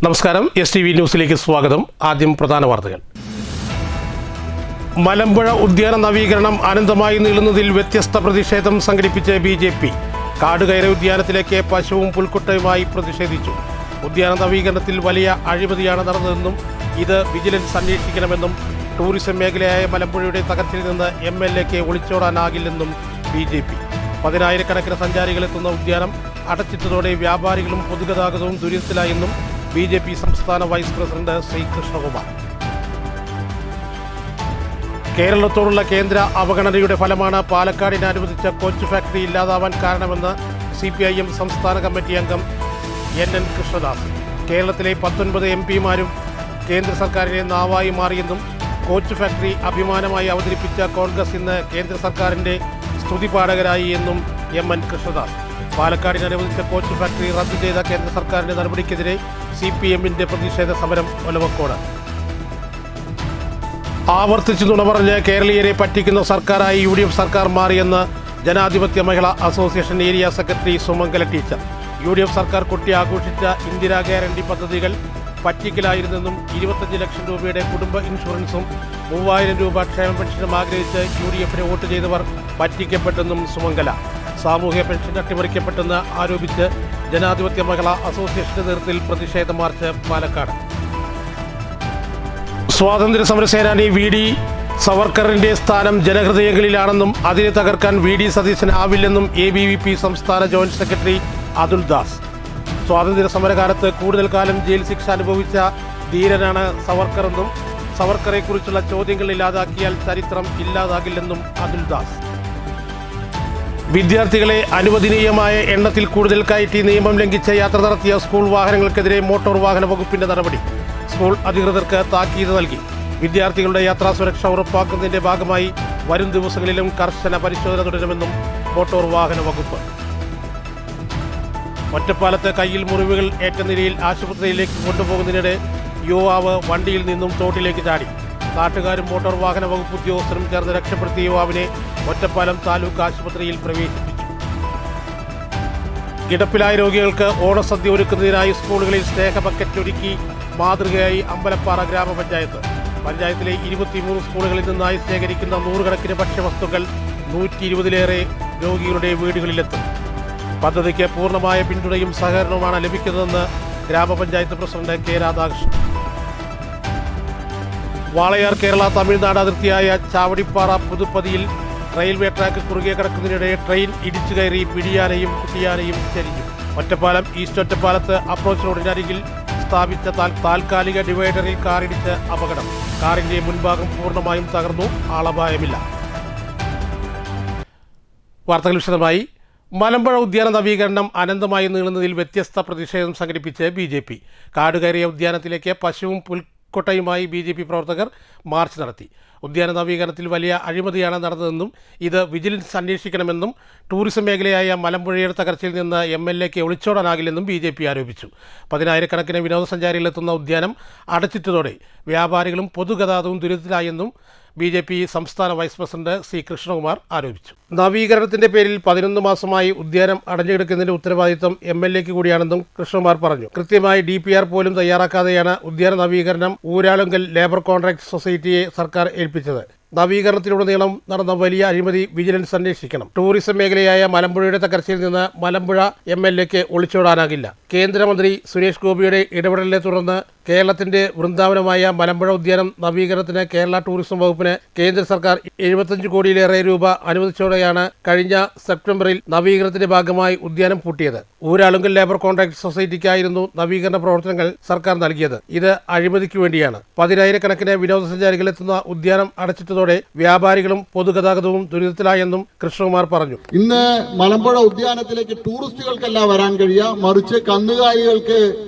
നമസ്കാരം, STV ന്യൂസിലേക്ക് സ്വാഗതം. ആദ്യം പ്രധാന വാർത്തകൾ. മലമ്പുഴ ഉദ്യാന നവീകരണം അനന്തമായി നീളുന്നതിൽ വ്യത്യസ്ത പ്രതിഷേധം സംഘടിപ്പിച്ച് BJP. കാടുകയറി ഉദ്യാനത്തിലേക്ക് പശുവും പുൽക്കുട്ടയുമായി പ്രതിഷേധിച്ചു. ഉദ്യാന നവീകരണത്തിൽ വലിയ അഴിമതിയാണ് നടന്നതെന്നും ഇത് വിജിലൻസ് അന്വേഷിക്കണമെന്നും ടൂറിസം മേഖലയായ മലമ്പുഴയുടെ തകർച്ചയിൽ നിന്ന് MLAക്ക് ഒളിച്ചോടാനാകില്ലെന്നും BJP. 10,000-കണക്കിന് സഞ്ചാരികളെത്തുന്ന ഉദ്യാനം അടച്ചിട്ടതോടെ വ്യാപാരികളും പൊതുഗതാഗതവും ദുരിതത്തിലായെന്നും BJP സംസ്ഥാന വൈസ് പ്രസിഡന്റ് ശ്രീ കൃഷ്ണകുമാർ. കേരളത്തോടുള്ള കേന്ദ്ര അവഗണനയുടെ ഫലമാണ് പാലക്കാടിന് അനുവദിച്ച കോച്ച് ഫാക്ടറി ഇല്ലാതാവാൻ കാരണമെന്ന് CPIM സംസ്ഥാന കമ്മിറ്റി അംഗം NN കൃഷ്ണദാസ്. കേരളത്തിലെ 19 MPമാരും കേന്ദ്ര സർക്കാരിനെ നാവായി മാറിയെന്നും കോച്ച് ഫാക്ടറി അഭിമാനമായി അവതരിപ്പിച്ച കോൺഗ്രസ് ഇന്ന് കേന്ദ്ര സർക്കാരിൻ്റെ സ്തുതിപാഠകരായി എന്നും MN കൃഷ്ണദാസ്. പാലക്കാടിന് അനുവദിച്ച കോച്ച് ഫാക്ടറി റദ്ദു ചെയ്ത കേന്ദ്ര സർക്കാരിൻ്റെ നടപടിക്കെതിരെ CPMന്റെ പ്രതിഷേധ സമരം ഒലവക്കോട്. ആവർത്തിച്ചു നുണ പറഞ്ഞ് കേരളീയരെ പറ്റിക്കുന്ന സർക്കാരായി UDF സർക്കാർ മാറിയെന്ന് ജനാധിപത്യ മഹിളാ association area secretary Sumangala teacher. UDF സർക്കാർ കൊട്ടി ആഘോഷിച്ച ഇന്ദിരാ ഗ്യാരണ്ടി പദ്ധതികൾ പറ്റിക്കലായിരുന്നെന്നും 25 ലക്ഷം രൂപയുടെ കുടുംബ ഇൻഷുറൻസും 3000 രൂപ ക്ഷേമ പെൻഷനും ആഗ്രഹിച്ച് UDFന് വോട്ട് ചെയ്തവർ പറ്റിക്കപ്പെട്ടെന്നും സുമംഗല. സാമൂഹ്യ പെൻഷൻ അട്ടിമറിക്കപ്പെട്ടെന്ന് ആരോപിച്ച് ജനാധിപത്യ മഹിളാ അസോസിയേഷന്റെ നേതൃത്വത്തിൽ പ്രതിഷേധ മാർച്ച് പാലക്കാട്. സ്വാതന്ത്ര്യ സമരസേനാനി VD സവർക്കറിന്റെ സ്ഥാനം ജനഹൃദയങ്ങളിലാണെന്നും അതിനെ തകർക്കാൻ VD സതീശനാവില്ലെന്നും ABVP സംസ്ഥാന ജോയിന്റ് സെക്രട്ടറി അതുൽ ദാസ്. സ്വാതന്ത്ര്യ സമരകാലത്ത് കൂടുതൽ കാലം ജയിൽ ശിക്ഷ അനുഭവിച്ച ധീരനാണ് സവർക്കറെന്നും സവർക്കറെക്കുറിച്ചുള്ള ചോദ്യങ്ങൾ ഇല്ലാതാക്കിയാൽ ചരിത്രം ഇല്ലാതാകില്ലെന്നും അതുൽ ദാസ്. വിദ്യാർത്ഥികളെ അനുവദനീയമായ എണ്ണത്തിൽ കൂടുതൽ കയറ്റി നിയമം ലംഘിച്ച് യാത്ര നടത്തിയ സ്കൂൾ വാഹനങ്ങൾക്കെതിരെ മോട്ടോർ വാഹന വകുപ്പിന്റെ നടപടി. സ്കൂൾ അധികൃതർക്ക് താക്കീത് നൽകി. വിദ്യാർത്ഥികളുടെ യാത്രാ സുരക്ഷ ഉറപ്പാക്കുന്നതിന്റെ ഭാഗമായി വരും ദിവസങ്ങളിലും കർശന പരിശോധന തുടരുമെന്നും മോട്ടോർ വാഹന വകുപ്പ്. ഒറ്റപ്പാലത്ത് കയ്യിൽ മുറിവുകൾ ഏറ്റ നിലയിൽ ആശുപത്രിയിലേക്ക് കൊണ്ടുപോകുന്നതിനിടെ യുവാവ് വണ്ടിയിൽ നിന്നും തോട്ടിലേക്ക് ചാടി. നാട്ടുകാരും മോട്ടോർ വാഹന വകുപ്പ് ഉദ്യോഗസ്ഥരും ചേർന്ന് രക്ഷപ്പെടുത്തിയ യുവാവിനെ ഒറ്റപ്പാലം താലൂക്ക് ആശുപത്രിയിൽ പ്രവേശിപ്പിച്ചു. കിടപ്പിലായ രോഗികൾക്ക് ഓണസദ്യ ഒരുക്കുന്നതിനായി സ്കൂളുകളിൽ സ്നേഹ ബക്കറ്റ് ഒരുക്കി മാതൃകയായി അമ്പലപ്പാറ ഗ്രാമപഞ്ചായത്ത്. പഞ്ചായത്തിലെ 23 സ്കൂളുകളിൽ നിന്നായി ശേഖരിക്കുന്ന 100 കണക്കിന് ഭക്ഷ്യവസ്തുക്കൾ 120-ലേറെ രോഗികളുടെ വീടുകളിലെത്തും. പദ്ധതിക്ക് പൂർണ്ണമായ പിന്തുണയും സഹകരണവുമാണ് ലഭിക്കുന്നതെന്ന് ഗ്രാമപഞ്ചായത്ത് പ്രസിഡന്റ് K രാധാകൃഷ്ണൻ. വാളയാർ കേരള തമിഴ്നാട് അതിർത്തിയായ ചാവടിപ്പാറ പുതുപ്പതിയിൽ റെയിൽവേ ട്രാക്ക് കുറുകെ കിടക്കുന്നതിനിടെ ട്രെയിൻ ഇടിച്ചു കയറി പിടിയാനയും കുട്ടിയാനയും ചരിഞ്ഞു. ഒറ്റപ്പാലം ഈസ്റ്റ് ഒറ്റപ്പാലത്ത് അപ്രോച്ച് റോഡിനരികിൽ സ്ഥാപിച്ച താൽക്കാലിക ഡിവൈഡറിൽ കാറിടിച്ച് അപകടം. കാറിന്റെ മുൻഭാഗം പൂർണ്ണമായും തകർന്നു. ആളപായമില്ല. വാർത്തകൾ വിശദമായി. മലമ്പുഴ ഉദ്യാന നവീകരണം അനന്തമായി നീളുന്നതിൽ വ്യത്യസ്ത പ്രതിഷേധം സംഘടിപ്പിച്ച് BJP. കാടുകയറിയ ഉദ്യാനത്തിലേക്ക് പശുവും പുൽക്കൊട്ടയുമായി BJP പ്രവർത്തകർ മാർച്ച് നടത്തി. ഉദ്യാന നവീകരണത്തിൽ വലിയ അഴിമതിയാണ് നടന്നതെന്നും ഇത് വിജിലൻസ് അന്വേഷിക്കണമെന്നും ടൂറിസം മേഖലയായ മലമ്പുഴയുടെ തകർച്ചയിൽ നിന്ന് MLAക്ക് ഒളിച്ചോടാനാകില്ലെന്നും BJP ആരോപിച്ചു. 10,000-കണക്കിന് വിനോദസഞ്ചാരികളെത്തുന്ന ഉദ്യാനം അടച്ചിട്ടതോടെ വ്യാപാരികളും പൊതുഗതാഗതവും ദുരിതത്തിലായെന്നും BJP സംസ്ഥാന വൈസ് പ്രസിഡന്റ് ശ്രീ കൃഷ്ണകുമാർ ആരോപിച്ചു. നവീകരണത്തിന്റെ പേരിൽ 11 മാസമായി ഉദ്യാനം അടഞ്ഞുകിടക്കുന്നതിന്റെ ഉത്തരവാദിത്വം MLAക്ക് കൂടിയാണെന്നും കൃഷ്ണകുമാർ പറഞ്ഞു. കൃത്യമായി DPR പോലും തയ്യാറാക്കാതെയാണ് ഉദ്യാന നവീകരണം ഊരാളുങ്കൽ ലേബർ കോൺട്രാക്ട് സൊസൈറ്റിയെ സർക്കാർ ഏൽപ്പിച്ചത്. നവീകരണത്തിലുടനീളം നടന്ന വലിയ അഴിമതി വിജിലൻസ് അന്വേഷിക്കണം. ടൂറിസം മേഖലയായ മലമ്പുഴയുടെ തകർച്ചയിൽ നിന്ന് മലമ്പുഴ MLAക്ക് ഒളിച്ചോടാനാകില്ല. കേന്ദ്രമന്ത്രി സുരേഷ് ഗോപിയുടെ ഇടപെടലിനെ തുടർന്ന് കേരളത്തിന്റെ വൃന്ദാവനമായ മലമ്പുഴ ഉദ്യാനം നവീകരണത്തിന് കേരള ടൂറിസം വകുപ്പിന് കേന്ദ്ര സർക്കാർ 75 കോടിയിലേറെ രൂപ അനുവദിച്ചോടെയാണ് കഴിഞ്ഞ സെപ്റ്റംബറിൽ നവീകരണത്തിന്റെ ഭാഗമായി ഉദ്യാനം പൂട്ടിയത്. ഊരാളുങ്കൽ ലേബർ കോൺട്രാക്ട് സൊസൈറ്റിക്കായിരുന്നു നവീകരണ പ്രവർത്തനങ്ങൾ സർക്കാർ നൽകിയത്. ഇത് അഴിമതിക്ക് വേണ്ടിയാണ്. 10,000-കണക്കിന് വിനോദസഞ്ചാരികളെത്തുന്ന ഉദ്യാനം അടച്ചിട്ടതോടെ വ്യാപാരികളും പൊതുഗതാഗതവും ദുരിതത്തിലായെന്നും കൃഷ്ണകുമാർ പറഞ്ഞു. ഇന്ന് മലമ്പുഴ ഉദ്യാനത്തിലേക്ക് ടൂറിസ്റ്റുകൾക്കല്ല വരാൻ കഴിയുക, മറിച്ച് കന്നുകാലികൾക്ക്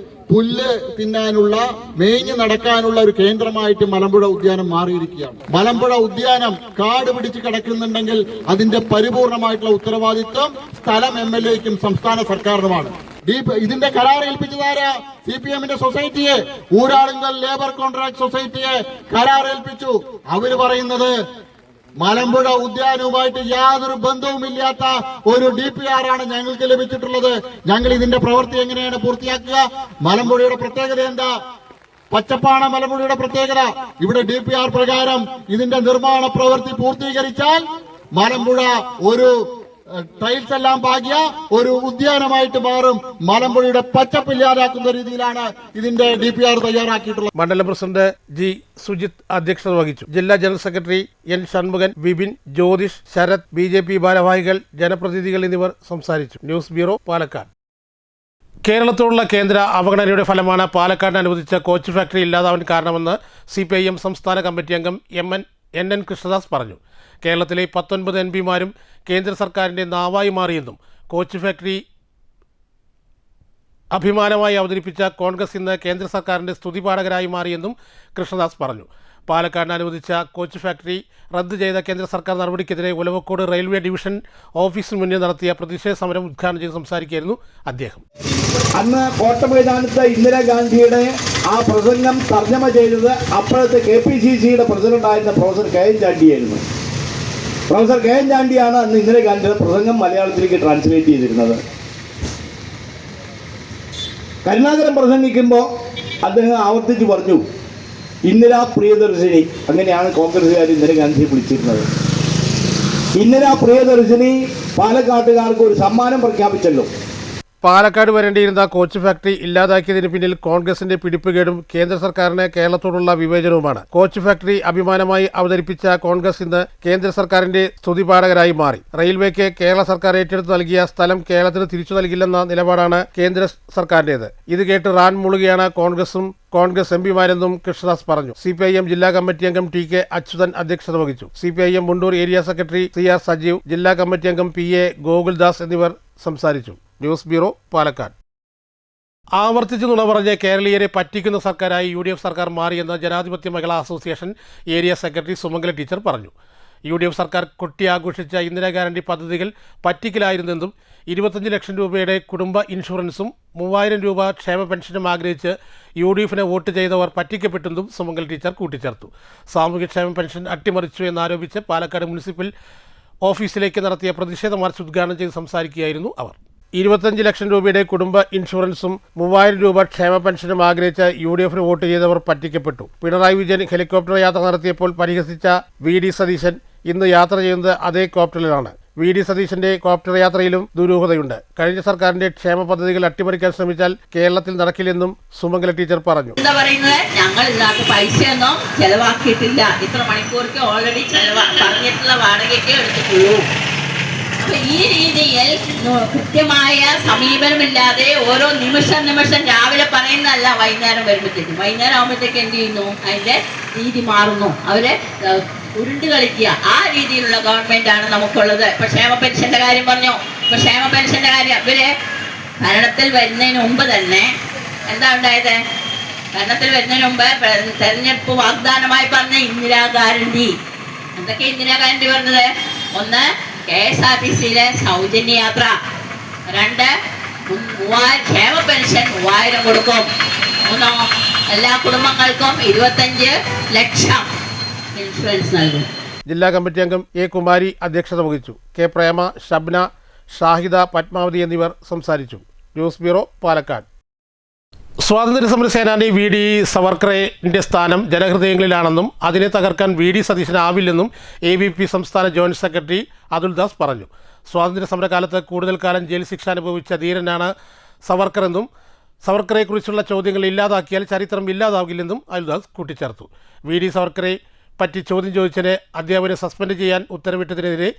പുല്ല് തിന്നാനുള്ള മേഞ്ഞു നടക്കാനുള്ള ഒരു കേന്ദ്രമായിട്ട് മലമ്പുഴ ഉദ്യാനം മാറിയിരിക്കുകയാണ്. മലമ്പുഴ ഉദ്യാനം കാട് പിടിച്ച് കിടക്കുന്നുണ്ടെങ്കിൽ അതിന്റെ പരിപൂർണമായിട്ടുള്ള ഉത്തരവാദിത്വം സ്ഥലം MLAക്കും സംസ്ഥാന സർക്കാരിനുമാണ്. ഇതിന്റെ കരാർ ഏൽപ്പിച്ചതാരാ? CPMന്റെ സൊസൈറ്റിയെ, ഊരാളുങ്കൽ ലേബർ കോൺട്രാക്ട് സൊസൈറ്റിയെ കരാർ ഏൽപ്പിച്ചു. അവര് പറയുന്നത് മലമ്പുഴ ഉദ്യാനവുമായിട്ട് യാതൊരു ബന്ധവുമില്ലാത്ത ഒരു DPR ആണ് ഞങ്ങൾക്ക് ലഭിച്ചിട്ടുള്ളത്. ഞങ്ങൾ ഇതിന്റെ പ്രവൃത്തി എങ്ങനെയാണ് പൂർത്തിയാക്കുക? മലമ്പുഴയുടെ പ്രത്യേകത എന്താ? പച്ചപ്പാണ് മലമ്പുഴയുടെ പ്രത്യേകത. ഇവിടെ DPR പ്രകാരം ഇതിന്റെ നിർമ്മാണ പ്രവൃത്തി പൂർത്തീകരിച്ചാൽ മലമ്പുഴ ഒരു ടൈൽസ് എല്ലാം പാകിയ ഒരു ഉദ്യാനമായിട്ട് മാറും. മലമ്പുഴയുടെ പച്ചപ്പില്ലാതാക്കുന്ന രീതിയിലാണ് ഇതിന്റെ DPR തയ്യാറാക്കിയിട്ടുള്ളത്. മണ്ഡലം പ്രസിഡന്റ് ജി സുജിത് അധ്യക്ഷത വഹിച്ചു. ജില്ലാ general secretary N Shanmughan, Vipin, Jyothish, Sarath, BJP ഭാരവാഹികൾ, ജനപ്രതിനിധികൾ എന്നിവർ സംസാരിച്ചു. News bureau, Palakkad. കേരളത്തോടുള്ള കേന്ദ്ര അവഗണനയുടെ ഫലമാണ് പാലക്കാടിന് അനുവദിച്ച കോച്ച് ഫാക്ടറി ഇല്ലാതാവാൻ കാരണമെന്ന് CPIM സംസ്ഥാന കമ്മിറ്റി അംഗം NN കൃഷ്ണദാസ് പറഞ്ഞു. കേരളത്തിലെ 19 MPമാരും കേന്ദ്ര സർക്കാരിൻ്റെ നാവായി മാറിയെന്നും കോച്ച് ഫാക്ടറി അഭിമാനമായി അവതരിപ്പിച്ച കോൺഗ്രസ് ഇന്ന് കേന്ദ്ര സർക്കാരിൻ്റെ സ്തുതിപാഠകരായി മാറിയെന്നും കൃഷ്ണദാസ് പറഞ്ഞു. പാലക്കാടിന് അനുവദിച്ച കോച്ച് ഫാക്ടറി റദ്ദ് ചെയ്ത കേന്ദ്ര സർക്കാർ നടപടിക്കെതിരെ ഒലവക്കോട് റെയിൽവേ ഡിവിഷൻ ഓഫീസിന് മുന്നിൽ നടത്തിയ പ്രതിഷേധ സമരം ഉദ്ഘാടനം ചെയ്ത് സംസാരിക്കുകയായിരുന്നു അദ്ദേഹം. അന്ന് കോട്ടമൈതാനത്ത് ഇന്ദിരാഗാന്ധിയുടെ ആ പ്രസംഗം തർജ്ജമ ചെയ്തത് അപ്പോഴത്തെ KPCCയുടെ പ്രസിഡന്റായിരുന്ന പ്രൊഫസർ KN ചാണ്ടിയായിരുന്നു. പ്രൊഫസർ KN ചാണ്ടിയാണ് അന്ന് ഇന്ദിരാഗാന്ധിയുടെ പ്രസംഗം മലയാളത്തിലേക്ക് ട്രാൻസ്ലേറ്റ് ചെയ്തിരുന്നത്. കരുണാകരൻ പ്രസംഗിക്കുമ്പോൾ അദ്ദേഹം ആവർത്തിച്ച് പറഞ്ഞു, ഇന്ദിരാ പ്രിയദർശിനി, അങ്ങനെയാണ് കോൺഗ്രസ്സുകാർ ഇന്ദിരാഗാന്ധിയെ വിളിച്ചിരുന്നത്. ഇന്ദിരാ പ്രിയദർശിനി പാലക്കാട്ടുകാർക്ക് ഒരു സമ്മാനം പ്രഖ്യാപിച്ചല്ലോ. പാലക്കാട് വരേണ്ടിയിരുന്ന കോച്ച് ഫാക്ടറി ഇല്ലാതാക്കിയതിന് പിന്നിൽ കോൺഗ്രസിന്റെ പിടിപ്പുകേടും കേന്ദ്ര സർക്കാരിന് കേരളത്തോടുള്ള വിവേചനവുമാണ്. കോച്ച് ഫാക്ടറി അഭിമാനമായി അവതരിപ്പിച്ച കോൺഗ്രസ് ഇന്ന് കേന്ദ്ര സർക്കാരിന്റെ സ്തുതിപാഠകരായി മാറി. റെയിൽവേക്ക് കേരള സർക്കാർ ഏറ്റെടുത്ത് നൽകിയ സ്ഥലം കേരളത്തിന് തിരിച്ചു നൽകില്ലെന്ന നിലപാടാണ് കേന്ദ്ര സർക്കാരിന്റേത്. ഇത് കേട്ട് റാൻ മുളുകയാണ് കോൺഗ്രസ് MPമാരെന്നും കൃഷ്ണദാസ് പറഞ്ഞു. CPIM ജില്ലാ കമ്മിറ്റി അംഗം TK അച്യുതൻ അധ്യക്ഷത വഹിച്ചു. CPIM Mundur area secretary CR Sajeev, ജില്ലാ കമ്മിറ്റി അംഗം PA ഗോകുൽദാസ് എന്നിവർ സംസാരിച്ചു. News bureau, Palakkad. ആവർത്തിച്ച് നുണ പറഞ്ഞ് കേരളീയരെ പറ്റിക്കുന്ന സർക്കാരായി UDF സർക്കാർ മാറിയെന്ന് ജനാധിപത്യ മഹിളാ association area secretary Sumangala teacher പറഞ്ഞു. UDF സർക്കാർ കൊട്ടിയാഘോഷിച്ച ഇന്ദിരാഗാന്ധി പദ്ധതികൾ പറ്റിക്കലായിരുന്നെന്നും 25 ലക്ഷം രൂപയുടെ കുടുംബ ഇൻഷുറൻസും 3000 രൂപ ക്ഷേമ പെൻഷനും ആഗ്രഹിച്ച് UDFന് വോട്ട് ചെയ്തവർ പറ്റിക്കപ്പെട്ടെന്നും സുമംഗല ടീച്ചർ കൂട്ടിച്ചേർത്തു. സാമൂഹ്യക്ഷേമ പെൻഷൻ അട്ടിമറിച്ചു എന്നാരോപിച്ച് പാലക്കാട് മുനിസിപ്പൽ ഓഫീസിലേക്ക് നടത്തിയ പ്രതിഷേധ മാർച്ച് ഉദ്ഘാടനം ചെയ്ത് സംസാരിക്കുകയായിരുന്നു അവർ. 25 ലക്ഷം രൂപയുടെ കുടുംബ ഇൻഷുറൻസും 3000 രൂപ ക്ഷേമ പെൻഷനും ആഗ്രഹിച്ച UDFന് വോട്ട് ചെയ്തവർ പറ്റിക്കപ്പെട്ടു. പിണറായി വിജയൻ ഹെലികോപ്റ്റർ യാത്ര നടത്തിയപ്പോൾ പരിഹസിച്ച VD സതീശൻ ഇന്ന് യാത്ര ചെയ്യുന്നത് അതേ കോപ്റ്ററിലാണ്. VD സതീശന്റെ കോപ്റ്റർ യാത്രയിലും ദുരൂഹതയുണ്ട്. കഴിഞ്ഞ സർക്കാരിന്റെ ക്ഷേമ പദ്ധതികൾ അട്ടിമറിക്കാൻ ശ്രമിച്ചാൽ കേരളത്തിൽ നടക്കില്ലെന്നും സുമംഗല ടീച്ചർ പറഞ്ഞു. എന്താ പറയുന്നത്, ഞങ്ങൾ ഇതിനകത്ത് പൈസയൊന്നും ചെലവാക്കിയിട്ടില്ല. ഇത്ര മണിക്കൂർക്ക് ഓൾറെഡി പറഞ്ഞിട്ടുള്ള വാടകയ്ക്ക് എടുത്തിട്ടുള്ളൂ. അപ്പൊ ഈ രീതിയിൽ കൃത്യമായ സമീപനമില്ലാതെ ഓരോ നിമിഷം രാവിലെ പറയുന്നതല്ല, വൈകുന്നേരം ആകുമ്പോഴത്തേക്ക് എന്ത് ചെയ്യുന്നു, അതിന്റെ രീതി മാറുന്നു. അവരെ ഉരുണ്ട് കളിക്കുക, ആ രീതിയിലുള്ള ഗവൺമെന്റ് ആണ് നമുക്കുള്ളത്. ഇപ്പൊ ക്ഷേമ പെൻഷന്റെ കാര്യം പറഞ്ഞു. ഇപ്പൊ ക്ഷേമ പെൻഷന്റെ കാര്യം ഇവര് ഭരണത്തിൽ വരുന്നതിന് മുമ്പ് തന്നെ എന്താ ഉണ്ടായത്? ഭരണത്തിൽ വരുന്നതിന് മുമ്പ് തെരഞ്ഞെടുപ്പ് വാഗ്ദാനമായി പറഞ്ഞ ഇന്ദിരാഗാന്ധി എന്തൊക്കെ ഇന്ദിരാഗാന്ധി പറഞ്ഞത്? ഒന്ന്, KSRTCയിലെ സൗജന്യ യാത്ര. 2, ക്ഷേമ പെൻഷൻ 3000 കൊടുക്കും. 3, എല്ലാ കുടുംബങ്ങൾക്കും 25 ലക്ഷം ഇൻഷുറൻസ് നൽകും. ജില്ലാ കമ്മിറ്റി അംഗം A കുമാരി അധ്യക്ഷത വഹിച്ചു. K പ്രേമ, ഷബ്ന, ഷാഹിദ, പത്മാവതി എന്നിവർ സംസാരിച്ചു. News bureau, Palakkad. സ്വാതന്ത്ര്യ സമര സേനാനി VD സവർക്കറിന്റെ സ്ഥാനം ജനഹൃദയങ്ങളിലാണെന്നും അതിനെ തകർക്കാൻ VD സതീശനാവില്ലെന്നും ABP സംസ്ഥാന ജോയിന്റ് സെക്രട്ടറി അതുൽദാസ് പറഞ്ഞു. സ്വാതന്ത്ര്യ സമരകാലത്ത് കൂടുതൽ കാലം ജയിൽ ശിക്ഷ അനുഭവിച്ച ധീരനാണ് സവർക്കറെന്നും സവർക്കറെക്കുറിച്ചുള്ള ചോദ്യങ്ങൾ ഇല്ലാതാക്കിയാൽ ചരിത്രം ഇല്ലാതാകില്ലെന്നും അതുൽദാസ് കൂട്ടിച്ചേർത്തു. VD സവർക്കറെ പറ്റി ചോദ്യം ചോദിച്ചതിന് അധ്യാപകരെ സസ്പെൻഡ് ചെയ്യാൻ ഉത്തരവിട്ടതിനെതിരെ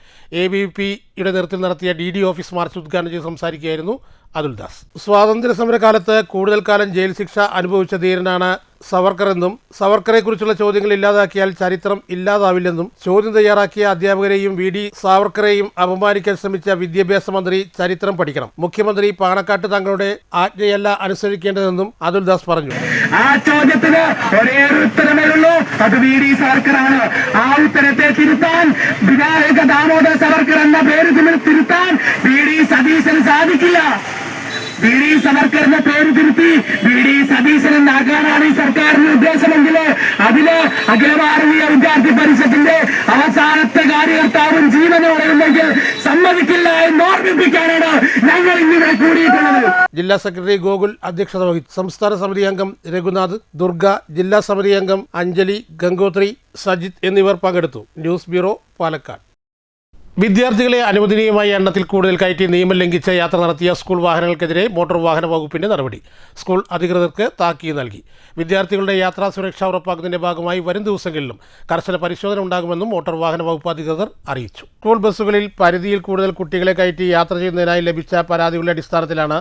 ABPയുടെ നേതൃത്വത്തിൽ നടത്തിയ DD ഓഫീസ് മാർച്ച് ഉദ്ഘാടനം ചെയ്ത് സംസാരിക്കുകയായിരുന്നു അതുൽദാസ്. സ്വാതന്ത്ര്യ സമരകാലത്ത് കൂടുതൽ കാലം ജയിൽ ശിക്ഷ അനുഭവിച്ച ധീരനാണ് സവർക്കറെന്നും സവർക്കറെക്കുറിച്ചുള്ള ചോദ്യങ്ങൾ ഇല്ലാതാക്കിയാൽ ചരിത്രം ഇല്ലാതാവില്ലെന്നും ചോദ്യം തയ്യാറാക്കിയ അധ്യാപകരെയും VD സാവർക്കറെയും അപമാനിക്കാൻ ശ്രമിച്ച വിദ്യാഭ്യാസ മന്ത്രി ചരിത്രം പഠിക്കണം. മുഖ്യമന്ത്രി പാണക്കാട്ട് തങ്ങളുടെ ആജ്ഞയല്ല അനുസരിക്കേണ്ടതെന്നും അതുൽദാസ് പറഞ്ഞു. ആ ചോദ്യത്തിന് ഒരേ ഉത്തരമേ ഉള്ളൂ, അത് VD സവർക്കറാണ്. ആ ഉത്തരത്തെ തിരുത്താൻ, വിനായക ദാമോദർ സവർക്കർ എന്ന പേര് തിരുത്താൻ VD സതീശന് സാധിക്കില്ല. VD സവർക്കറിന്റെ പേര് തിരുത്തി VD സതീശൻ എന്നാക്കാനാണ് ഈ സർക്കാരിന്റെ ഉദ്ദേശമെങ്കിൽ അതില് അഖില ഭാരതീയ വിദ്യാർത്ഥി പരിഷത്തിന്റെ അവസാന പ്രധാനത്തെ കാര്യകർത്താവും ജീവനോടെ ഉണ്ടെങ്കിൽ സമ്മതിക്കില്ല എന്ന് ഓർമ്മിപ്പിക്കാനാണ് ഞങ്ങൾ ഇന്നിവിടെ കൂടിയിട്ടുള്ളത്. ജില്ലാ സെക്രട്ടറി ഗോകുൽ അധ്യക്ഷത വഹിച്ചു. സംസ്ഥാന സമിതി അംഗം രഘുനാഥ്, ദുർഗ, ജില്ലാ സമിതി അംഗം അഞ്ജലി, ഗംഗോത്രി, സജിത് എന്നിവർ പങ്കെടുത്തു. News bureau, Palakkad. വിദ്യാർത്ഥികളെ അനുവദനീയമായ എണ്ണത്തിൽ കൂടുതൽ കയറ്റി നിയമം ലംഘിച്ച് യാത്ര നടത്തിയ സ്കൂൾ വാഹനങ്ങൾക്കെതിരെ മോട്ടോർ വാഹന വകുപ്പിന്റെ നടപടി. സ്കൂൾ അധികൃതർക്ക് താക്കീത് നൽകി. വിദ്യാർത്ഥികളുടെ യാത്രാ സുരക്ഷ ഉറപ്പാക്കുന്നതിന്റെ ഭാഗമായി വരും ദിവസങ്ങളിലും കർശന പരിശോധന ഉണ്ടാകുമെന്നും മോട്ടോർ വാഹന വകുപ്പ് അധികൃതർ അറിയിച്ചു. സ്കൂൾ ബസ്സുകളിൽ പരിധിയിൽ കൂടുതൽ കുട്ടികളെ കയറ്റി യാത്ര ചെയ്യുന്നതിനായി ലഭിച്ച പരാതികളുടെ അടിസ്ഥാനത്തിലാണ്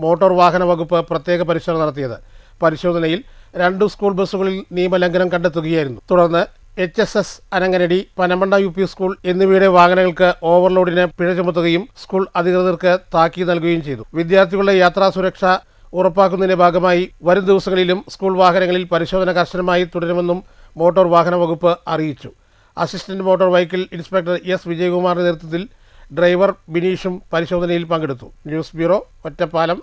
മോട്ടോർ വാഹന വകുപ്പ് പ്രത്യേക പരിശോധന നടത്തിയത്. പരിശോധനയിൽ 2 സ്കൂൾ ബസ്സുകളിൽ നിയമലംഘനം കണ്ടെത്തുകയായിരുന്നു. തുടർന്ന് HSS അനങ്ങനടി, പനമണ്ട UP സ്കൂൾ എന്നിവയുടെ വാഹനങ്ങൾക്ക് ഓവർലോഡിന് പിഴ ചുമത്തുകയും സ്കൂൾ അധികൃതർക്ക് താക്കീത് നൽകുകയും ചെയ്തു. വിദ്യാർത്ഥികളുടെ യാത്രാ സുരക്ഷ ഉറപ്പാക്കുന്നതിന്റെ ഭാഗമായി വരും ദിവസങ്ങളിലും സ്കൂൾ വാഹനങ്ങളിൽ പരിശോധന കർശനമായി തുടരുമെന്നും മോട്ടോർ വാഹന വകുപ്പ് അറിയിച്ചു. Assistant motor vehicle inspector S വിജയകുമാറിന്റെ നേതൃത്വത്തിൽ ഡ്രൈവർ ബിനീഷും പരിശോധനയിൽ പങ്കെടുത്തു. News bureau, Ottapalam.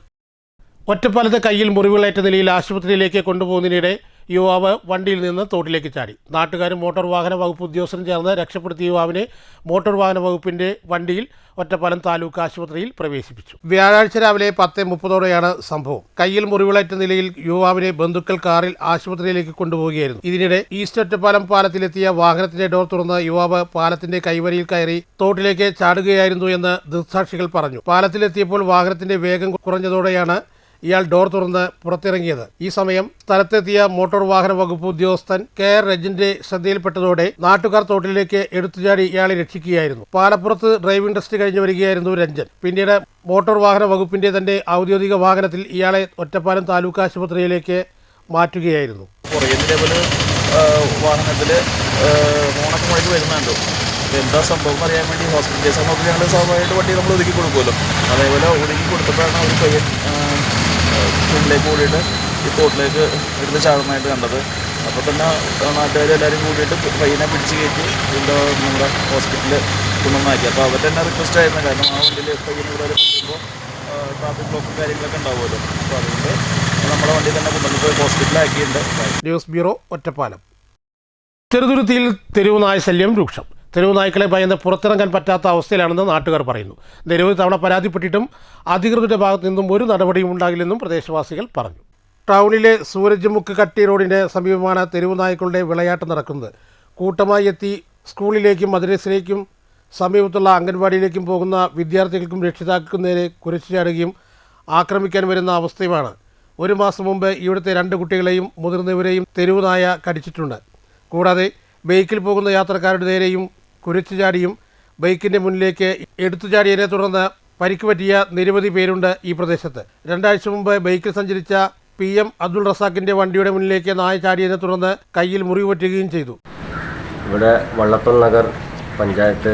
ഒറ്റപ്പാലത്തെ കയ്യിൽ മുറിവുകളേറ്റ നിലയിൽ ആശുപത്രിയിലേക്ക് കൊണ്ടുപോകുന്നതിനിടെ യുവാവ് വണ്ടിയിൽ നിന്ന് തോട്ടിലേക്ക് ചാടി. നാട്ടുകാരും മോട്ടോർ വാഹന വകുപ്പ് ഉദ്യോഗസ്ഥരും ചേർന്ന് രക്ഷപ്പെടുത്തിയ യുവാവിനെ മോട്ടോർ വാഹന വകുപ്പിന്റെ വണ്ടിയിൽ ഒറ്റപ്പാലം താലൂക്ക് ആശുപത്രിയിൽ പ്രവേശിപ്പിച്ചു. വ്യാഴാഴ്ച രാവിലെ 10:30 സംഭവം. കയ്യിൽ മുറിവുകളേറ്റ നിലയിൽ യുവാവിനെ ബന്ധുക്കൾ കാറിൽ ആശുപത്രിയിലേക്ക് കൊണ്ടുപോവുകയായിരുന്നു. ഇതിനിടെ ഈസ്റ്റ് ഒറ്റപ്പാലം പാലത്തിലെത്തിയ വാഹനത്തിന്റെ ഡോർ തുറന്ന് യുവാവ് പാലത്തിന്റെ കൈവരിയിൽ കയറി തോട്ടിലേക്ക് ചാടുകയായിരുന്നു എന്ന് ദൃക്സാക്ഷികൾ പറഞ്ഞു. പാലത്തിലെത്തിയപ്പോൾ വാഹനത്തിന്റെ വേഗം കുറഞ്ഞതോടെയാണ് ഇയാൾ ഡോർ തുറന്ന് പുറത്തിറങ്ങിയത്. ഈ സമയം സ്ഥലത്തെത്തിയ മോട്ടോർ വാഹന വകുപ്പ് ഉദ്യോഗസ്ഥൻ KR രഞ്ജന്റെ ശ്രദ്ധയിൽപ്പെട്ടതോടെ നാട്ടുകാർ തോട്ടിലേക്ക് എടുത്തുചാടി ഇയാളെ രക്ഷിക്കുകയായിരുന്നു. പാലപ്പുറത്ത് ഡ്രൈവിംഗ് ടെസ്റ്റ് കഴിഞ്ഞു വരികയായിരുന്നു രഞ്ജൻ. പിന്നീട് മോട്ടോർ വാഹന വകുപ്പിന്റെ തന്റെ ഔദ്യോഗിക വാഹനത്തിൽ ഇയാളെ ഒറ്റപ്പാലം താലൂക്ക് ആശുപത്രിയിലേക്ക് മാറ്റുകയായിരുന്നു. വാഹനത്തില് മോണൊക്കെ മുഴക്കി വരുന്നുണ്ടോ, എന്താ സംഭവം അറിയാൻ വേണ്ടി ഹോസ്പിറ്റൽ കേസ് നോക്കി ഞങ്ങൾ സ്വാഭാവികമായിട്ട് വണ്ടി നമ്മൾ ഒതുക്കി കൊടുക്കുമല്ലോ. അതേപോലെ ഒതുക്കി കൊടുത്തപ്പോഴാണ് ഒരു പയ്യൻ സ്കൂളിലേക്ക് കൂടിയിട്ട് ഈ തോട്ടിലേക്ക് എടുത്ത് ചാടുന്നതായിട്ട് കണ്ടത്. അപ്പോൾ തന്നെ നാട്ടുകാരെല്ലാവരും കൂടിയിട്ട് പയ്യനെ പിടിച്ച് കയറ്റി നമ്മുടെ ഹോസ്പിറ്റലിൽ കൊണ്ടുവന്നാക്കി. അപ്പോൾ അവർ തന്നെ റിക്വസ്റ്റ് ആയിരുന്നു, കാരണം ആ വണ്ടിയിൽ പയ്യനെ ഇവിടെ കൊണ്ടുവരുമ്പോൾ ട്രാഫിക് ബ്ലോക്കും കാര്യങ്ങളൊക്കെ ഉണ്ടാവുമല്ലോ. അപ്പോൾ അതുകൊണ്ട് നമ്മുടെ വണ്ടി തന്നെ കൊണ്ടുവന്നിട്ട് ഹോസ്പിറ്റലിലാക്കിയിട്ടുണ്ട്. News bureau, Ottapalam. ചെറുതുരുത്തിയിൽ തെരുവ് നായ ശല്യം രൂക്ഷം. തെരുവ് നായ്ക്കളെ ഭയന്ന് പുറത്തിറങ്ങാൻ പറ്റാത്ത അവസ്ഥയിലാണെന്ന് നാട്ടുകാർ പറയുന്നു. നിരവധി തവണ പരാതിപ്പെട്ടിട്ടും അധികൃതരുടെ ഭാഗത്തു നിന്നും ഒരു നടപടിയും ഉണ്ടാകില്ലെന്നും പ്രദേശവാസികൾ പറഞ്ഞു. ടൗണിലെ സൂരജ് മുക്ക് കട്ടി റോഡിന് സമീപമാണ് തെരുവ് നായ്ക്കളുടെ വിളയാട്ടം നടക്കുന്നത്. കൂട്ടമായി എത്തി സ്കൂളിലേക്കും മദ്രസയിലേക്കും സമീപത്തുള്ള അംഗൻവാടിയിലേക്കും പോകുന്ന വിദ്യാർത്ഥികൾക്കും രക്ഷിതാക്കൾക്കും നേരെ കുരച്ചു ചാടുകയും ആക്രമിക്കാൻ വരുന്ന അവസ്ഥയുമാണ്. 1 മാസം മുമ്പ് ഇവിടുത്തെ 2 കുട്ടികളെയും മുതിർന്നവരെയും തെരുവ് നായ കടിച്ചിട്ടുണ്ട്. കൂടാതെ ബൈക്കിൽ പോകുന്ന യാത്രക്കാരുടെ നേരെയും കുരച്ചു ചാടിയും ബൈക്കിൻ്റെ മുന്നിലേക്ക് എടുത്തു ചാടിയതിനെ തുടർന്ന് പരിക്ക് പറ്റിയ നിരവധി പേരുണ്ട് ഈ പ്രദേശത്ത്. 2 ആഴ്ച മുമ്പ് ബൈക്കിൽ സഞ്ചരിച്ച PM അബ്ദുൾ റസാഖിൻ്റെ വണ്ടിയുടെ മുന്നിലേക്ക് നായ ചാടിയതിനെ തുടർന്ന് കയ്യിൽ മുറിവ് പറ്റുകയും ചെയ്തു. ഇവിടെ വള്ളത്തോൾ നഗർ പഞ്ചായത്ത്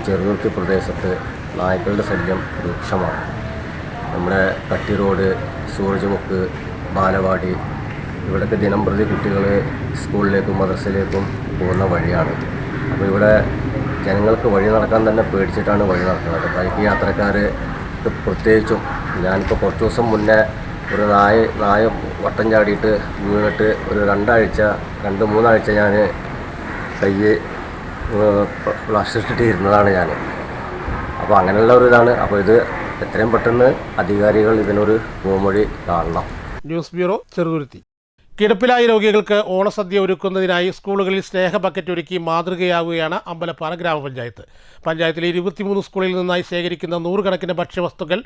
ചെറുതുരുത്തി പ്രദേശത്ത് നായ്ക്കളുടെ ശല്യം രൂക്ഷമാണ്. നമ്മുടെ കട്ടി റോഡ്, സൂരജ് മുക്ക്, ബാലവാടി, ഇവിടേക്ക് ദിനംപ്രതി കുട്ടികൾ സ്കൂളിലേക്കും മദ്രസയിലേക്കും പോകുന്ന വഴിയാണ്. അപ്പോൾ ഇവിടെ ജനങ്ങൾക്ക് വഴി നടക്കാൻ തന്നെ പേടിച്ചിട്ടാണ് വഴി നടക്കുന്നത്. ബൈക്ക് യാത്രക്കാർ പ്രത്യേകിച്ചും. ഞാനിപ്പോൾ കുറച്ച് ദിവസം മുന്നേ ഒരു നായ വട്ടം ചാടിയിട്ട് വീണിട്ട് ഒരു 2-3 ആഴ്ച ഞാൻ കൈ പ്ലാസ്റ്ററിട്ട് ഇരുന്നതാണ് ഞാൻ. അപ്പോൾ അങ്ങനെയുള്ള ഒരു ഇതാണ്. അപ്പോൾ ഇത് എത്രയും പെട്ടെന്ന് അധികാരികൾ ഇതിനൊരു പോംവഴി കാണണം. News bureau, Cheruthuruthy. കിടപ്പിലായ രോഗികൾക്ക് ഓണസദ്യ ഒരുക്കുന്നതിനായി സ്കൂളുകളിൽ സ്നേഹ ബക്കറ്റ് ഒരുക്കി മാതൃകയാവുകയാണ് അമ്പലപ്പാറ ഗ്രാമപഞ്ചായത്ത്. പഞ്ചായത്തിലെ 23 സ്കൂളിൽ നിന്നായി ശേഖരിക്കുന്ന 100 കണക്കിന് ഭക്ഷ്യവസ്തുക്കൾ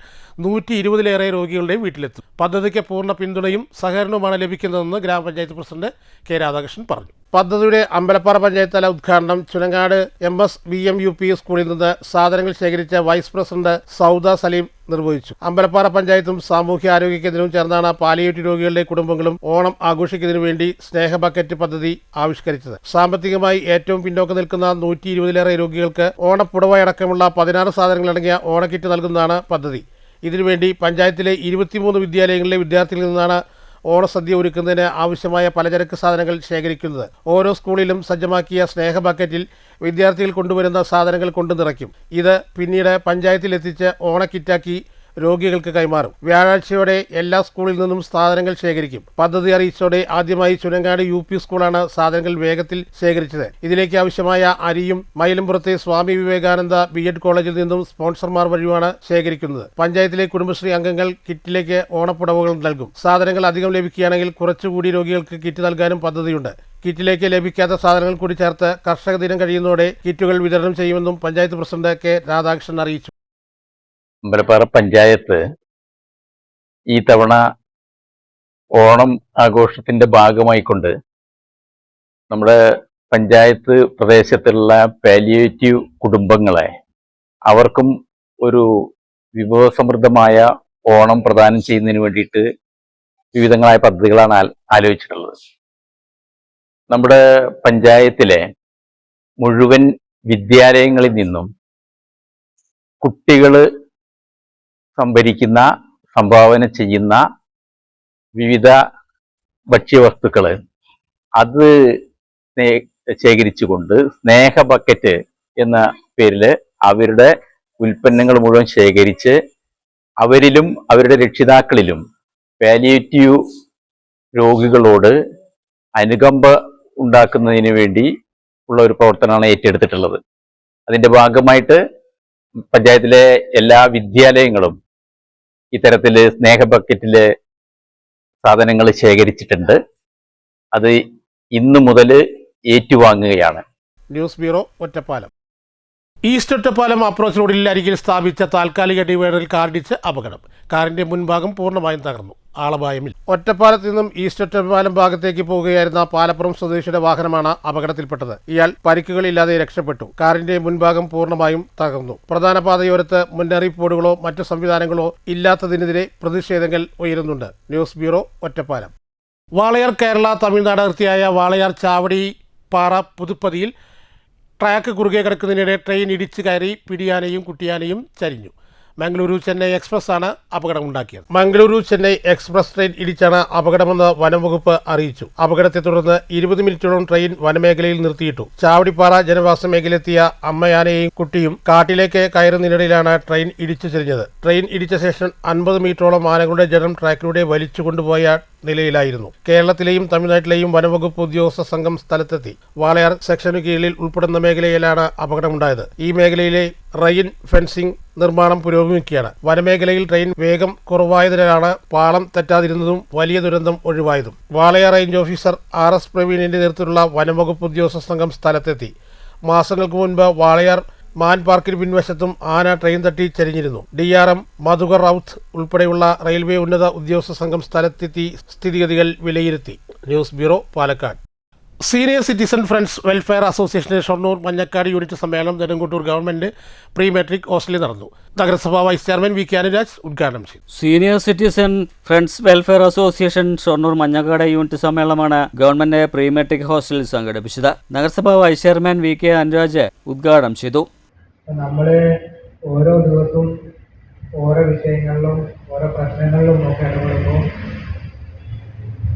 120-ലേറെ രോഗികളുടെ വീട്ടിലെത്തും. പദ്ധതിക്ക് പൂർണ്ണ പിന്തുണയും സഹകരണവുമാണ് ലഭിക്കുന്നതെന്ന് ഗ്രാമപഞ്ചായത്ത് പ്രസിഡന്റ് K രാധാകൃഷ്ണൻ പറഞ്ഞു. പദ്ധതിയുടെ അമ്പലപ്പാറ പഞ്ചായത്ത് തല ഉദ്ഘാടനം ചുനങ്ങാട് MS-VM UP സ്കൂളിൽ നിന്ന് സാധനങ്ങൾ ശേഖരിച്ച വൈസ് പ്രസിഡന്റ് സൗദ സലീം നിർവഹിച്ചു. അമ്പലപ്പാറ പഞ്ചായത്തും സാമൂഹ്യ ആരോഗ്യ കേന്ദ്രവും ചേർന്നാണ് പാലിയേറ്റീവ് രോഗികളുടെ കുടുംബങ്ങളും ഓണം ആഘോഷിക്കുന്നതിനു വേണ്ടി സ്നേഹ ബക്കറ്റ് പദ്ധതി ആവിഷ്കരിച്ചത്. സാമ്പത്തികമായി ഏറ്റവും പിന്നോക്കം നിൽക്കുന്ന 120-ലേറെ രോഗികൾക്ക് ഓണപ്പുടവയടക്കമുള്ള 16 സാധനങ്ങളടങ്ങിയ ഓണക്കിറ്റ് നൽകുന്നതാണ് പദ്ധതി. ഇതിനുവേണ്ടി പഞ്ചായത്തിലെ 23 വിദ്യാലയങ്ങളിലെ വിദ്യാർത്ഥികളിൽ നിന്നാണ് ഓണസദ്യ ഒരുക്കുന്നതിന് ആവശ്യമായ പലചരക്ക് സാധനങ്ങൾ ശേഖരിക്കുന്നത്. ഓരോ സ്കൂളിലും സജ്ജമാക്കിയ സ്നേഹ ബക്കറ്റിൽ വിദ്യാർത്ഥികൾ കൊണ്ടുവരുന്ന സാധനങ്ങൾ കൊണ്ടു നിറയ്ക്കും. ഇത് പിന്നീട് പഞ്ചായത്തിലെത്തിച്ച് ഓണക്കിറ്റാക്കി രോഗികൾക്ക് കൈമാറും. വ്യാഴാഴ്ചയോടെ എല്ലാ സ്കൂളിൽ നിന്നും സാധനങ്ങൾ ശേഖരിക്കും. പദ്ധതി അറിയിച്ചതോടെ ആദ്യമായി ചുനങ്ങാട് UP സ്കൂളാണ് സാധനങ്ങൾ വേഗത്തിൽ ശേഖരിച്ചത്. ഇതിലേക്ക് ആവശ്യമായ അരിയും മയിലംപുറത്തെ സ്വാമി വിവേകാനന്ദ B.Ed കോളേജിൽ നിന്നും സ്പോൺസർമാർ വഴിയാണ് ശേഖരിക്കുന്നത്. പഞ്ചായത്തിലെ കുടുംബശ്രീ അംഗങ്ങൾ കിറ്റിലേക്ക് ഓണപ്പുടവകൾ നൽകും. സാധനങ്ങൾ അധികം ലഭിക്കുകയാണെങ്കിൽ കുറച്ചുകൂടി രോഗികൾക്ക് കിറ്റ് നൽകാനും പദ്ധതിയുണ്ട്. കിറ്റിലേക്ക് ലഭിക്കാത്ത സാധനങ്ങൾ കൂടി ചേർത്ത് കർഷക ദിനം കഴിയുന്നതോടെ കിറ്റുകൾ വിതരണം ചെയ്യുമെന്നും പഞ്ചായത്ത് പ്രസിഡന്റ് K. രാധാകൃഷ്ണൻ അറിയിച്ചു. അമ്പലപ്പാറ പഞ്ചായത്ത് ഈ തവണ ഓണം ആഘോഷത്തിന്റെ ഭാഗമായിക്കൊണ്ട് നമ്മുടെ പഞ്ചായത്ത് പ്രദേശത്തുള്ള പാലിയേറ്റീവ് കുടുംബങ്ങളെ അവർക്കും ഒരു വിഭവസമൃദ്ധമായ ഓണം പ്രദാനം ചെയ്യുന്നതിന് വേണ്ടിയിട്ട് വിവിധങ്ങളായ പദ്ധതികളാണ് ആലോചിച്ചിട്ടുള്ളത്. നമ്മുടെ പഞ്ചായത്തിലെ മുഴുവൻ വിദ്യാലയങ്ങളിൽ നിന്നും കുട്ടികൾ സംഭാവന ചെയ്യുന്ന വിവിധ ഭക്ഷ്യവസ്തുക്കൾ അത് ശേഖരിച്ചുകൊണ്ട് സ്നേഹ ബക്കറ്റ് എന്ന പേരിൽ അവരുടെ ഉൽപ്പന്നങ്ങൾ മുഴുവൻ ശേഖരിച്ച് അവരിലും അവരുടെ രക്ഷിതാക്കളിലും പാലിയേറ്റീവ് രോഗികളോട് അനുകമ്പ ഉണ്ടാക്കുന്നതിന് വേണ്ടി ഉള്ള ഒരു പ്രവർത്തനമാണ് ഏറ്റെടുത്തിട്ടുള്ളത്. അതിൻ്റെ ഭാഗമായിട്ട് പഞ്ചായത്തിലെ എല്ലാ വിദ്യാലയങ്ങളും ഇത്തരത്തിൽ സ്നേഹ ബക്കറ്റിൽ സാധനങ്ങൾ ശേഖരിച്ചിട്ടുണ്ട്. അത് ഇന്നു മുതൽ ഏറ്റുവാങ്ങുകയാണ്. News bureau, Ottapalam. East Ottapalam approach റോഡിൽ അരികിൽ സ്ഥാപിച്ച താൽക്കാലിക ഡിവൈഡറിൽ കാറിടിച്ച് അപകടം. കാറിന്റെ മുൻഭാഗം പൂർണ്ണമായും തകർന്നു. ആളപായമില്ല. ഒറ്റപ്പാലത്ത് നിന്നും ഈസ്റ്റ് ഒറ്റപ്പാലം ഭാഗത്തേക്ക് പോവുകയായിരുന്ന പാലപ്പുറം സ്വദേശിയുടെ വാഹനമാണ് അപകടത്തിൽപ്പെട്ടത്. ഇയാൾ പരിക്കുകളില്ലാതെ രക്ഷപ്പെട്ടു. കാറിന്റെ മുൻഭാഗം പൂർണ്ണമായും തകർന്നു. പ്രധാന പാതയോരത്ത് മുന്നറിയിപ്പ് ബോർഡുകളോ മറ്റു സംവിധാനങ്ങളോ ഇല്ലാത്തതിനെതിരെ പ്രതിഷേധങ്ങൾ ഉയരുന്നുണ്ട്. News bureau, Ottapalam. വാളയാർ കേരള തമിഴ്നാട് അതിർത്തിയായ വാളയാർ ചാവടി പാറ പുതുപ്പതിയിൽ ട്രാക്ക് കുറുകെ കിടക്കുന്നതിനിടെ ട്രെയിൻ ഇടിച്ചു കയറി പിടിയാനയും കുട്ടിയാനയും ചരിഞ്ഞു. മംഗളൂരു ചെന്നൈ എക്സ്പ്രസ് ആണ് അപകടമുണ്ടാക്കിയത്. മംഗളൂരു ചെന്നൈ എക്സ്പ്രസ് ട്രെയിൻ ഇടിച്ചാണ് അപകടമെന്ന് വനംവകുപ്പ് അറിയിച്ചു. അപകടത്തെ തുടർന്ന് 20 മിനിറ്റോളം ട്രെയിൻ വനമേഖലയിൽ നിർത്തിയിട്ടു. ചാവടിപ്പാറ ജനവാസ മേഖലയിലെത്തിയ അമ്മയാനയും കുട്ടിയും കാട്ടിലേക്ക് കയറുന്നതിനിടയിലാണ് ട്രെയിൻ ഇടിച്ചു ചെരിഞ്ഞത്. ട്രെയിൻ ഇടിച്ച ശേഷം 50 മീറ്ററോളം ആനകളുടെ ജഡം ട്രാക്കിലൂടെ വലിച്ചു കൊണ്ടുപോയ നിലയിലായിരുന്നു. കേരളത്തിലെയും തമിഴ്നാട്ടിലെയും വനംവകുപ്പ് ഉദ്യോഗസ്ഥ സംഘം സ്ഥലത്തെത്തി. വാളയാർ സെക്ഷനു കീഴിൽ ഉൾപ്പെടുന്ന മേഖലയിലാണ് അപകടമുണ്ടായത്. ഈ മേഖലയിലെ റെയിൻ ഫെൻസിംഗ് നിർമ്മാണം പുരോഗമിക്കുകയാണ്. വനമേഖലയിൽ ട്രെയിൻ വേഗം കുറവായതിനാലാണ് പാളം തെറ്റാതിരുന്നതും വലിയ ദുരന്തം ഒഴിവായതും. വാളയാർ റേഞ്ച് ഓഫീസർ RS പ്രവീണിന്റെ നേതൃത്വത്തിലുള്ള വനംവകുപ്പ് ഉദ്യോഗസ്ഥ സംഘം സ്ഥലത്തെത്തി. മാസങ്ങൾക്ക് മുൻപ് വാളയാർ മാൻ പാർക്കിന് പിൻവശത്തും ആന ട്രെയിൻ തട്ടി ചരിഞ്ഞിരുന്നു. DRM മധുകർ റൌത്ത് ഉൾപ്പെടെയുള്ള റെയിൽവേ ഉന്നത ഉദ്യോഗസ്ഥ സംഘം സ്ഥലത്തെത്തി സ്ഥിതിഗതികൾ വിലയിരുത്തി. News bureau, Palakkad. Senior citizen friends welfare അസോസിയേഷന്റെ ഷൊർണൂർ മഞ്ഞക്കാട് യൂണിറ്റ് സമ്മേളനം നെടുങ്കുട്ടൂർ ഗവൺമെന്റ് പ്രീ മെട്രിക് ഹോസ്റ്റലിൽ നടന്നു. നഗരസഭാ വൈസ് ചെയർമാൻ VK അനുരാജ് ഉദ്ഘാടനം ചെയ്തു. Senior citizen friends welfare association Shoranur Manjakkad unit സമ്മേളനമാണ് ഗവൺമെന്റ് പ്രീ മെട്രിക് ഹോസ്റ്റലിൽ സംഘടിപ്പിച്ചത്. നഗരസഭാ വൈസ് ചെയർമാൻ VK അനുരാജ് ഉദ്ഘാടനം ചെയ്തു. നമ്മൾ ഓരോ ദിവസവും ഓരോ വിഷയങ്ങളിലും ഓരോ പ്രശ്നങ്ങളിലും നോക്കി ഇടപെടുമ്പോൾ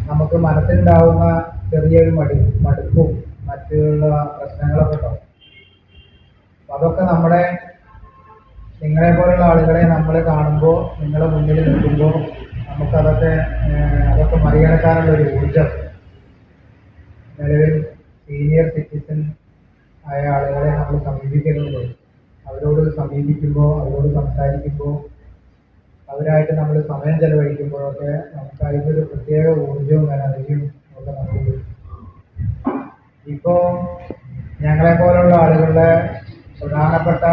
നമുക്ക് മനസ്സിലുണ്ടാവുന്ന ചെറിയൊരു മടുപ്പും മറ്റുള്ള പ്രശ്നങ്ങളൊക്കെ ഉണ്ടാവും. അതൊക്കെ നിങ്ങളെ പോലുള്ള ആളുകളെ നമ്മൾ കാണുമ്പോൾ, നിങ്ങളെ മുന്നിൽ നിൽക്കുമ്പോൾ അതൊക്കെ മറികടക്കാനുള്ളൊരു ഊർജം നിലവിൽ സീനിയർ സിറ്റിസൺ ആയ ആളുകളെ നമ്മൾ സമീപിക്കുന്നുണ്ട്. അവരോട് സമീപിക്കുമ്പോൾ, അവരോട് സംസാരിക്കുമ്പോൾ, അവരായിട്ട് നമ്മൾ സമയം ചെലവഴിക്കുമ്പോഴൊക്കെ നമുക്ക് അതിനൊരു പ്രത്യേക ഊർജവും എനർജിയും ഒക്കെ നമുക്ക് ഇപ്പോൾ ഞങ്ങളെ പോലുള്ള ആളുകളുടെ പ്രധാനപ്പെട്ട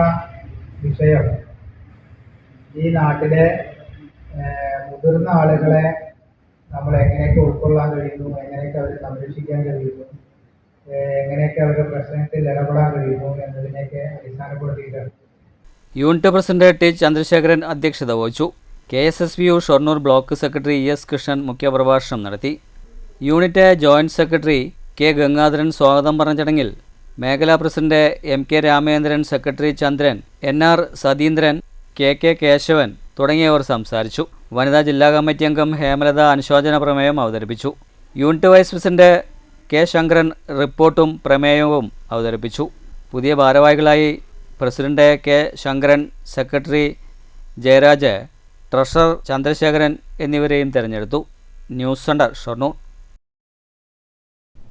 വിഷയം ഈ നാട്ടിലെ മുതിർന്ന ആളുകളെ നമ്മൾ എങ്ങനെയൊക്കെ ഉൾക്കൊള്ളാൻ കഴിയുന്നു, എങ്ങനെയൊക്കെ അവരെ സംരക്ഷിക്കാൻ കഴിയുന്നു, എങ്ങനെയൊക്കെ അവരുടെ പ്രശ്നത്തിൽ ഇടപെടാൻ കഴിയുന്നു എന്നതിനെയൊക്കെ അടിസ്ഥാനപ്പെടുത്തിയിട്ടാണ്. Unit president T. ചന്ദ്രശേഖരൻ അധ്യക്ഷത വഹിച്ചു. KSSBU Shoranur block secretary ES Krishnan മുഖ്യപ്രഭാഷണം നടത്തി. Unit joint secretary K. Gangadharan സ്വാഗതം പറഞ്ഞ ചടങ്ങിൽ മേഖലാ president MK Ramendran, secretary Chandran, NR Satheendran, KK Kesavan തുടങ്ങിയവർ സംസാരിച്ചു. വനിതാ ജില്ലാ കമ്മിറ്റി അംഗം ഹേമലത അനുശോചന പ്രമേയം അവതരിപ്പിച്ചു. Unit vice president K. Sankaran റിപ്പോർട്ടും പ്രമേയവും അവതരിപ്പിച്ചു. പുതിയ ഭാരവാഹികളായി president K. Sankaran, secretary Jayaraj, treasurer Chandrasekharan എന്നിവരെയും തെരഞ്ഞെടുത്തു. News centre, Shoranur.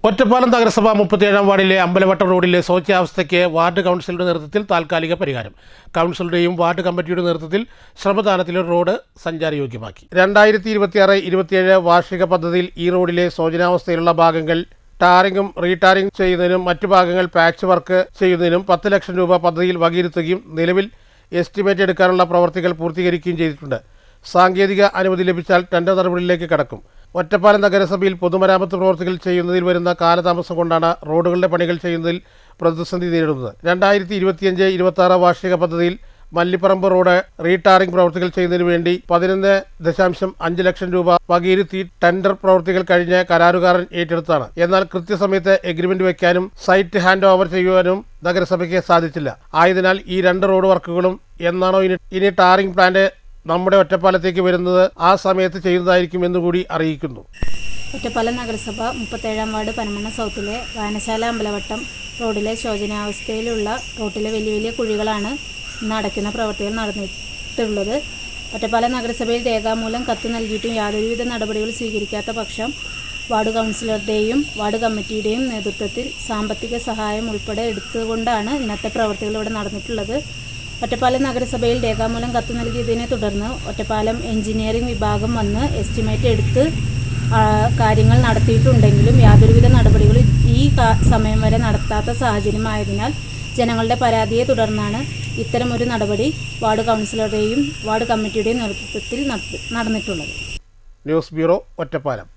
ഒറ്റപ്പാലം നഗരസഭ 37-ാം വാർഡിലെ അമ്പലവട്ടം റോഡിലെ ശോച്യാവസ്ഥയ്ക്ക് വാർഡ് കൗൺസിലറുടെ നേതൃത്വത്തിൽ താൽക്കാലിക പരിഹാരം. കൗൺസിലറുടെയും വാർഡ് കമ്മിറ്റിയുടെ നേതൃത്വത്തിൽ ശ്രമദാനത്തിൽ റോഡ് സഞ്ചാരയോഗ്യമാക്കി. 2026-27 വാർഷിക പദ്ധതിയിൽ ഈ റോഡിലെ ശോചനാവസ്ഥയിലുള്ള ഭാഗങ്ങൾ ടാറിങ്ങും റീടാറിംഗ് ചെയ്യുന്നതിനും മറ്റു ഭാഗങ്ങൾ പാച്ച് വർക്ക് ചെയ്യുന്നതിനും 10 ലക്ഷം രൂപ പദ്ധതിയിൽ വകയിരുത്തുകയും നിലവിൽ എസ്റ്റിമേറ്റ് എടുക്കാനുള്ള പ്രവർത്തികൾ പൂർത്തീകരിക്കുകയും ചെയ്തിട്ടുണ്ട്. സാങ്കേതിക അനുമതി ലഭിച്ചാൽ ടെൻഡർ നടപടിയിലേക്ക് കടക്കും. ഒറ്റപ്പാലം നഗരസഭയിൽ പൊതുമരാമത്ത് പ്രവർത്തികൾ ചെയ്യുന്നതിൽ വരുന്ന കാലതാമസം കൊണ്ടാണ് റോഡുകളുടെ പണികൾ ചെയ്യുന്നതിൽ പ്രതിസന്ധി നേരിടുന്നത്. 2025-26 വാർഷിക പദ്ധതിയിൽ മല്ലിപ്പറമ്പ് റോഡ് റീടാറിംഗ് പ്രവർത്തികൾ ചെയ്യുന്നതിന് വേണ്ടി 11.5 ലക്ഷം രൂപ വകയിരുത്തി ടെൻഡർ പ്രവർത്തികൾ കഴിഞ്ഞ് കരാറുകാരൻ ഏറ്റെടുത്താണ്. എന്നാൽ കൃത്യസമയത്ത് എഗ്രിമെന്റ് വയ്ക്കാനും സൈറ്റ് ഹാൻഡ് ഓവർ ചെയ്യുവാനും നഗരസഭയ്ക്ക് സാധിച്ചില്ല. ആയതിനാൽ ഈ 2 റോഡ് വർക്കുകളും എന്നാണോ ഇനി ടാറിംഗ് പ്ലാന്റ് നമ്മുടെ ഒറ്റപ്പാലത്തേക്ക് വരുന്നത് ആ സമയത്ത് ചെയ്യുന്നതായിരിക്കും എന്നുകൂടി അറിയിക്കുന്നു. ഒറ്റപ്പാലം നഗരസഭ 37-ാം വാർഡ് പനമണ്ണ സൗത്തിലെ വായനശാല അമ്പലവട്ടം റോഡിലെ ശോചനാവസ്ഥയിലുള്ള റോട്ടിലെ വലിയ കുഴികളാണ് ഇന്ന് അടയ്ക്കുന്ന പ്രവർത്തികൾ നടന്നിട്ടുള്ളത്. ഒറ്റപ്പാലം നഗരസഭയിൽ രേഖാമൂലം കത്ത് നൽകിയിട്ടും യാതൊരുവിധ നടപടികൾ സ്വീകരിക്കാത്ത പക്ഷം വാർഡ് കൗൺസിലറുടെയും വാർഡ് കമ്മിറ്റിയുടെയും നേതൃത്വത്തിൽ സാമ്പത്തിക സഹായം ഉൾപ്പെടെ എടുത്തുകൊണ്ടാണ് ഇന്നത്തെ പ്രവർത്തികൾ ഇവിടെ നടന്നിട്ടുള്ളത്. ഒറ്റപ്പാലം നഗരസഭയിൽ രേഖാമൂലം കത്ത് നൽകിയതിനെ തുടർന്ന് ഒറ്റപ്പാലം എഞ്ചിനീയറിംഗ് വിഭാഗം വന്ന് എസ്റ്റിമേറ്റ് എടുത്ത് കാര്യങ്ങൾ നടത്തിയിട്ടുണ്ടെങ്കിലും യാതൊരുവിധ നടപടികളും ഈ സമയം വരെ നടത്താത്ത സാഹചര്യമായതിനാൽ ജനങ്ങളുടെ പരാതിയെ തുടർന്നാണ് ഇത്തരമൊരു നടപടി വാർഡ് കൗൺസിലറുടെയും വാർഡ് കമ്മിറ്റിയുടെയും നേതൃത്വത്തിൽ നടന്നിട്ടുള്ളത്. News bureau, Ottapalam.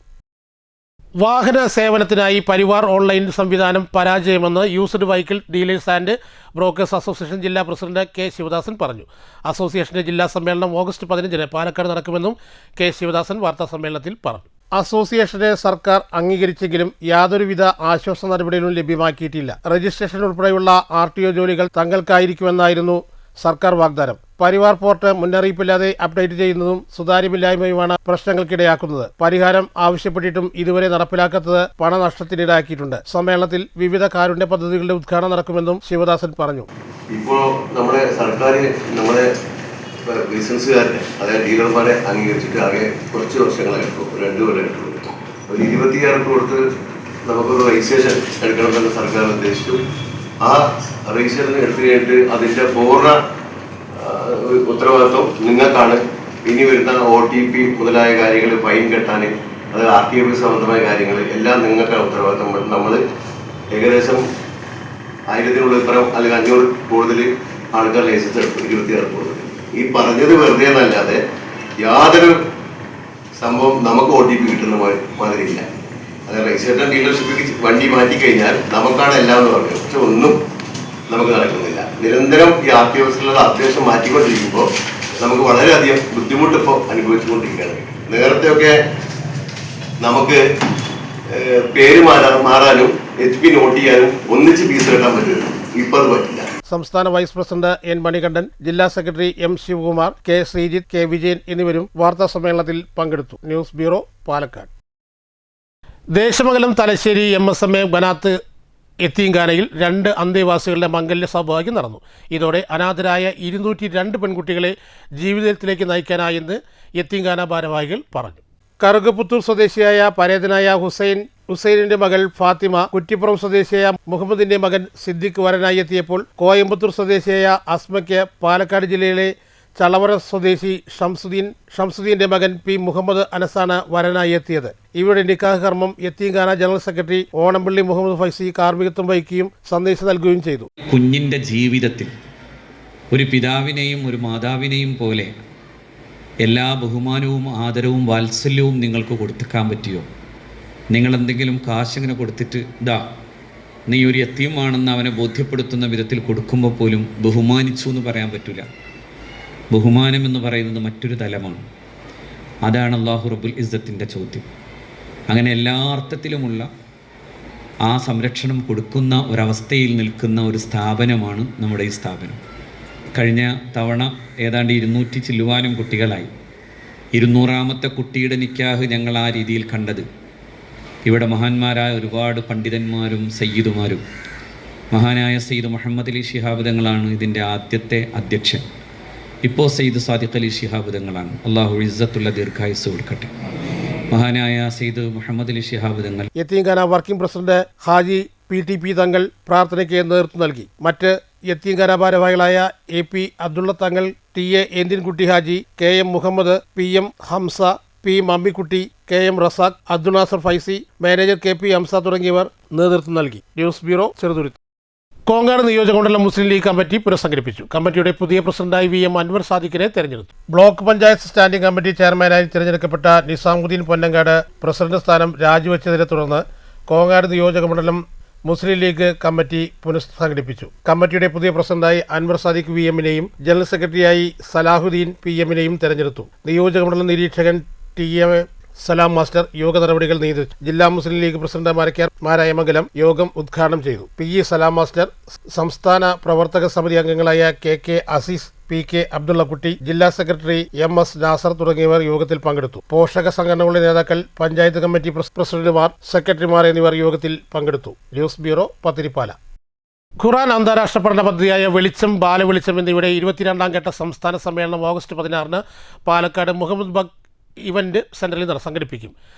വാഹന സേവനത്തിനായി പരിവാർ ഓൺലൈൻ സംവിധാനം പരാജയമെന്ന് used vehicle dealers and brokers association ജില്ലാ പ്രസിഡന്റ് കെ ശിവദാസൻ പറഞ്ഞു. അസോസിയേഷന്റെ ജില്ലാ സമ്മേളനം ഓഗസ്റ്റ് 15-ന് പാലക്കാട് നടക്കുമെന്നും കെ ശിവദാസൻ വാർത്താസമ്മേളനത്തിൽ പറഞ്ഞു. അസോസിയേഷനെ സർക്കാർ അംഗീകരിച്ചെങ്കിലും യാതൊരുവിധ ആശ്വാസ നടപടികളും ലഭ്യമാക്കിയിട്ടില്ല. രജിസ്ട്രേഷൻ ഉൾപ്പെടെയുള്ള RTO ജോലികൾ തങ്ങൾക്കായിരിക്കുമെന്നായിരുന്നു സർക്കാർ വാഗ്ദാനം. പരിവാർ പോർട്ട് മുന്നറിയിപ്പില്ലാതെ അപ്ഡേറ്റ് ചെയ്യുന്നതും സുതാര്യമില്ലായ്മയുമാണ് പ്രശ്നങ്ങൾക്കിടയാക്കുന്നത്. പരിഹാരം ആവശ്യപ്പെട്ടിട്ടും ഇതുവരെ നടപ്പിലാക്കാത്തത് പണനഷ്ടത്തിനിടയാക്കിയിട്ടുണ്ട്. സമ്മേളനത്തിൽ വിവിധ കാരുണ്യ പദ്ധതികളുടെ ഉദ്ഘാടനം നടക്കുമെന്നും ശിവദാസൻ പറഞ്ഞു. ഇപ്പോൾ നമ്മുടെ സർക്കാർ നമ്മുടെ ബിസിനസ്സുകാരനെ അതായത് ഡീലർമാരെ അംഗീകരിച്ചിട്ട് ആകെ കുറച്ച് വർഷങ്ങളായിട്ടുള്ളൂ, 2 കൊല്ലമായിട്ടുള്ളൂ. ഒരു 26 കൊടുത്ത് നമുക്കൊരു രജിസ്ട്രേഷൻ എടുക്കണമെന്ന് സർക്കാർ നിർദ്ദേശിച്ചു. ആ രജിസ്ട്രേഷൻ എടുത്തു കഴിഞ്ഞിട്ട് അതിൻ്റെ പൂർണ്ണ ഉത്തരവാദിത്വം നിങ്ങൾക്കാണ്. ഇനി വരുന്ന OTP മുതലായ കാര്യങ്ങൾ, ഫൈൻ കെട്ടാൻ, അത് RTO സംബന്ധമായ കാര്യങ്ങൾ എല്ലാം നിങ്ങൾക്കാണ് ഉത്തരവാദിത്വം. നമ്മൾ ഏകദേശം 1000-നുള്ളിൽ പരം അല്ലെങ്കിൽ 500 കൂടുതൽ ആൾക്കാർ ലൈസൻസ് എടുത്തു, 26 കൂടുതൽ. ഈ പറഞ്ഞത് വെറുതെ എന്നല്ലാതെ യാതൊരു സംഭവം നമുക്ക് OTP കിട്ടുന്ന മാതിരിയില്ല. അതായത് രജിസ്ട്രേഷൻ ഡീലർഷിപ്പിക്ക് വണ്ടി മാറ്റിക്കഴിഞ്ഞാൽ നമുക്കാണ് എല്ലാം എന്ന് പറഞ്ഞു. പക്ഷെ ഒന്നും നമുക്ക് നടക്കുന്നില്ല. നിരന്തരം ഈ RTOസിലുള്ള അത്യാവശ്യം മാറ്റിക്കൊണ്ടിരിക്കുമ്പോൾ നമുക്ക് വളരെയധികം ബുദ്ധിമുട്ട് ഇപ്പോൾ അനുഭവിച്ചുകൊണ്ടിരിക്കുകയാണ്. നേരത്തെയൊക്കെ നമുക്ക് പേര് മാറാനും HP നോട്ട് ചെയ്യാനും ഒന്നിച്ച് ഫീസ് കെട്ടാൻ പറ്റുമല്ലോ. ഇപ്പോൾ അത് പറ്റില്ല. സംസ്ഥാന വൈസ് പ്രസിഡന്റ് N മണികണ്ഠൻ, ജില്ലാ secretary M Sivakumar, K Sreejith, K Vijayan എന്നിവരും വാർത്താ സമ്മേളനത്തിൽ പങ്കെടുത്തു. News bureau, Palakkad. Desamangalam Thalassery MSMA Banath യത്തീംഖാനയിൽ 2 അന്തേവാസികളുടെ മംഗല്യ സൗഭാഗ്യം നടന്നു. ഇതോടെ അനാഥരായ 202 പെൺകുട്ടികളെ ജീവിതത്തിലേക്ക് നയിക്കാനായെന്ന് യത്തീംഖാന ഭാരവാഹികൾ പറഞ്ഞു. കറുകപ്പുത്തൂർ സ്വദേശിയായ പരേതനായ ഹുസൈനിന്റെ മകൾ ഫാത്തിമ, കുറ്റിപ്പുറം സ്വദേശിയായ മുഹമ്മദിന്റെ മകൻ സിദ്ദിഖ് വരനായി എത്തിയപ്പോൾ കോയമ്പത്തൂർ സ്വദേശിയായ അസ്മയ്ക്ക് പാലക്കാട് ജില്ലയിലെ ചളവറ സ്വദേശി ഷംസുദ്ദീന്റെ മകൻ P മുഹമ്മദ് അനസാണ് വരനായി എത്തിയത്. ഇവരുടെ നിക്കാഹ് കർമ്മം യത്തീംഖാന ജനറൽ സെക്രട്ടറി ഓണംപള്ളി മുഹമ്മദ് ഫൈസി കാർമ്മികത്വം വഹിക്കുകയും സന്ദേശം നൽകുകയും ചെയ്തു. കുഞ്ഞിൻ്റെ ജീവിതത്തിൽ ഒരു പിതാവിനെയും ഒരു മാതാവിനെയും പോലെ എല്ലാ ബഹുമാനവും ആദരവും വാത്സല്യവും നിങ്ങൾക്ക് കൊടുക്കാൻ പറ്റിയോ? നിങ്ങളെന്തെങ്കിലും കാശിങ്ങനെ കൊടുത്തിട്ട് നീ ഒരു യത്തീമാണെന്ന് അവനെ ബോധ്യപ്പെടുത്തുന്ന വിധത്തിൽ കൊടുക്കുമ്പോൾ പോലും ബഹുമാനിച്ചു എന്ന് പറയാൻ പറ്റില്ല. ബഹുമാനം എന്ന് പറയുന്നത് മറ്റൊരു തലമാണ്. അതാണ് അല്ലാഹു റബ്ബുൽ ഇസ്സത്തിൻ്റെ ചോദ്യം. അങ്ങനെ എല്ലാ അർത്ഥത്തിലുമുള്ള ആ സംരക്ഷണം കൊടുക്കുന്ന ഒരവസ്ഥയിൽ നിൽക്കുന്ന ഒരു സ്ഥാപനമാണ് നമ്മുടെ ഈ സ്ഥാപനം. കഴിഞ്ഞ തവണ ഏതാണ്ട് 200 ചില്ലുവാനും കുട്ടികളായി. 200ാമത്തെ കുട്ടിയുടെ നിക്കാഹ് ഞങ്ങൾ ആ രീതിയിൽ കണ്ടത് ഇവിടെ മഹാന്മാരായ ഒരുപാട് പണ്ഡിതന്മാരും സയ്യിദുമാരും, മഹാനായ സയ്യിദ് മുഹമ്മദ് അലി ശിഹാബ് തങ്ങളാണ് ഇതിൻ്റെ ആദ്യത്തെ അധ്യക്ഷൻ. ഇപ്പോൾ സെയ്ദ് സാദിഖ് അലി ശിഹാബ് തങ്ങളാണ്. അള്ളാഹു ഇസ്സത്തുള്ള ദീർഘായുസ് കൊടുക്കട്ടെ. മഹാനായ സെയ്ദ് മുഹമ്മദ് അലി ശിഹാബ് തങ്ങൾ. യത്തീംഖാന വർക്കിംഗ് പ്രസിഡന്റ് ഹാജി PTP തങ്ങൾ പ്രാർത്ഥനയ്ക്ക് നേതൃത്വം നൽകി. മറ്റ് യത്തീംഖാന ഭാരവാഹികളായ AP Abdulla Thangal, TA Enthinkutty Haji, KM Muhammad, PM Hamsa, P Mammikutty, KM Razak, Abdul Nasar Faizy, manager KP Hamsa തുടങ്ങിയവർ നേതൃത്വം നൽകി. News bureau, Cheruthuruthy. കോങ്ങാട് നിയോജകമണ്ഡലം മുസ്ലിം ലീഗ് കമ്മിറ്റി പുനഃസംഘടിപ്പിച്ചു. കമ്മിറ്റിയുടെ പുതിയ പ്രസിഡന്റായി VM അൻവർ സാദിഖിനെ തെരഞ്ഞെടുത്തു. ബ്ലോക്ക് പഞ്ചായത്ത് സ്റ്റാൻഡിംഗ് കമ്മിറ്റി ചെയർമാനായി തിരഞ്ഞെടുക്കപ്പെട്ട നിസാമുദ്ദീൻ പൊന്നങ്കാട് പ്രസിഡന്റ് സ്ഥാനം രാജിവെച്ചതിനെ തുടർന്ന് കോങ്ങാട് നിയോജകമണ്ഡലം മുസ്ലിം ലീഗ് കമ്മിറ്റി പുനഃസംഘടിപ്പിച്ചു. കമ്മിറ്റിയുടെ പുതിയ പ്രസിഡന്റായി അൻവർ സാദിഖ് VM-നെയും ജനറൽ സെക്രട്ടറിയായി സലാഹുദ്ദീൻ PM-നെയും തെരഞ്ഞെടുത്തു. നിയോജകമണ്ഡലം നിരീക്ഷകൻ TM സലാം മാസ്റ്റർ യോഗ നടപടികൾ നിയന്ത്രിച്ചു. ജില്ലാ മുസ്ലിം ലീഗ് പ്രസിഡന്റ് മാരായമംഗലം യോഗം ഉദ്ഘാടനം ചെയ്തു. PE സലാം മാസ്റ്റർ, സംസ്ഥാന പ്രവർത്തക സമിതി അംഗങ്ങളായ KK അസീസ്, PK അബ്ദുള്ളക്കുട്ടി, ജില്ലാ സെക്രട്ടറി MS നാസർ തുടങ്ങിയവർ യോഗത്തിൽ പങ്കെടുത്തു. പോഷക സംഘടനകളുടെ നേതാക്കൾ, പഞ്ചായത്ത് കമ്മിറ്റി പ്രസിഡന്റുമാർ, സെക്രട്ടറിമാർ എന്നിവർ യോഗത്തിൽ പങ്കെടുത്തു. News bureau, Pathiripala. ഖുർആൻ അന്താരാഷ്ട്ര പഠന പദ്ധതിയായ വെളിച്ചം, ബാലവെളിച്ചം എന്നിവയുടെ 22ാം ഘട്ട സംസ്ഥാന സമ്മേളനം ഓഗസ്റ്റ് 16-ന് പാലക്കാട് മുഹമ്മദ് ബഗ് ഇവന്റ് സെന്ററിൽ സംഘടിപ്പിക്കും.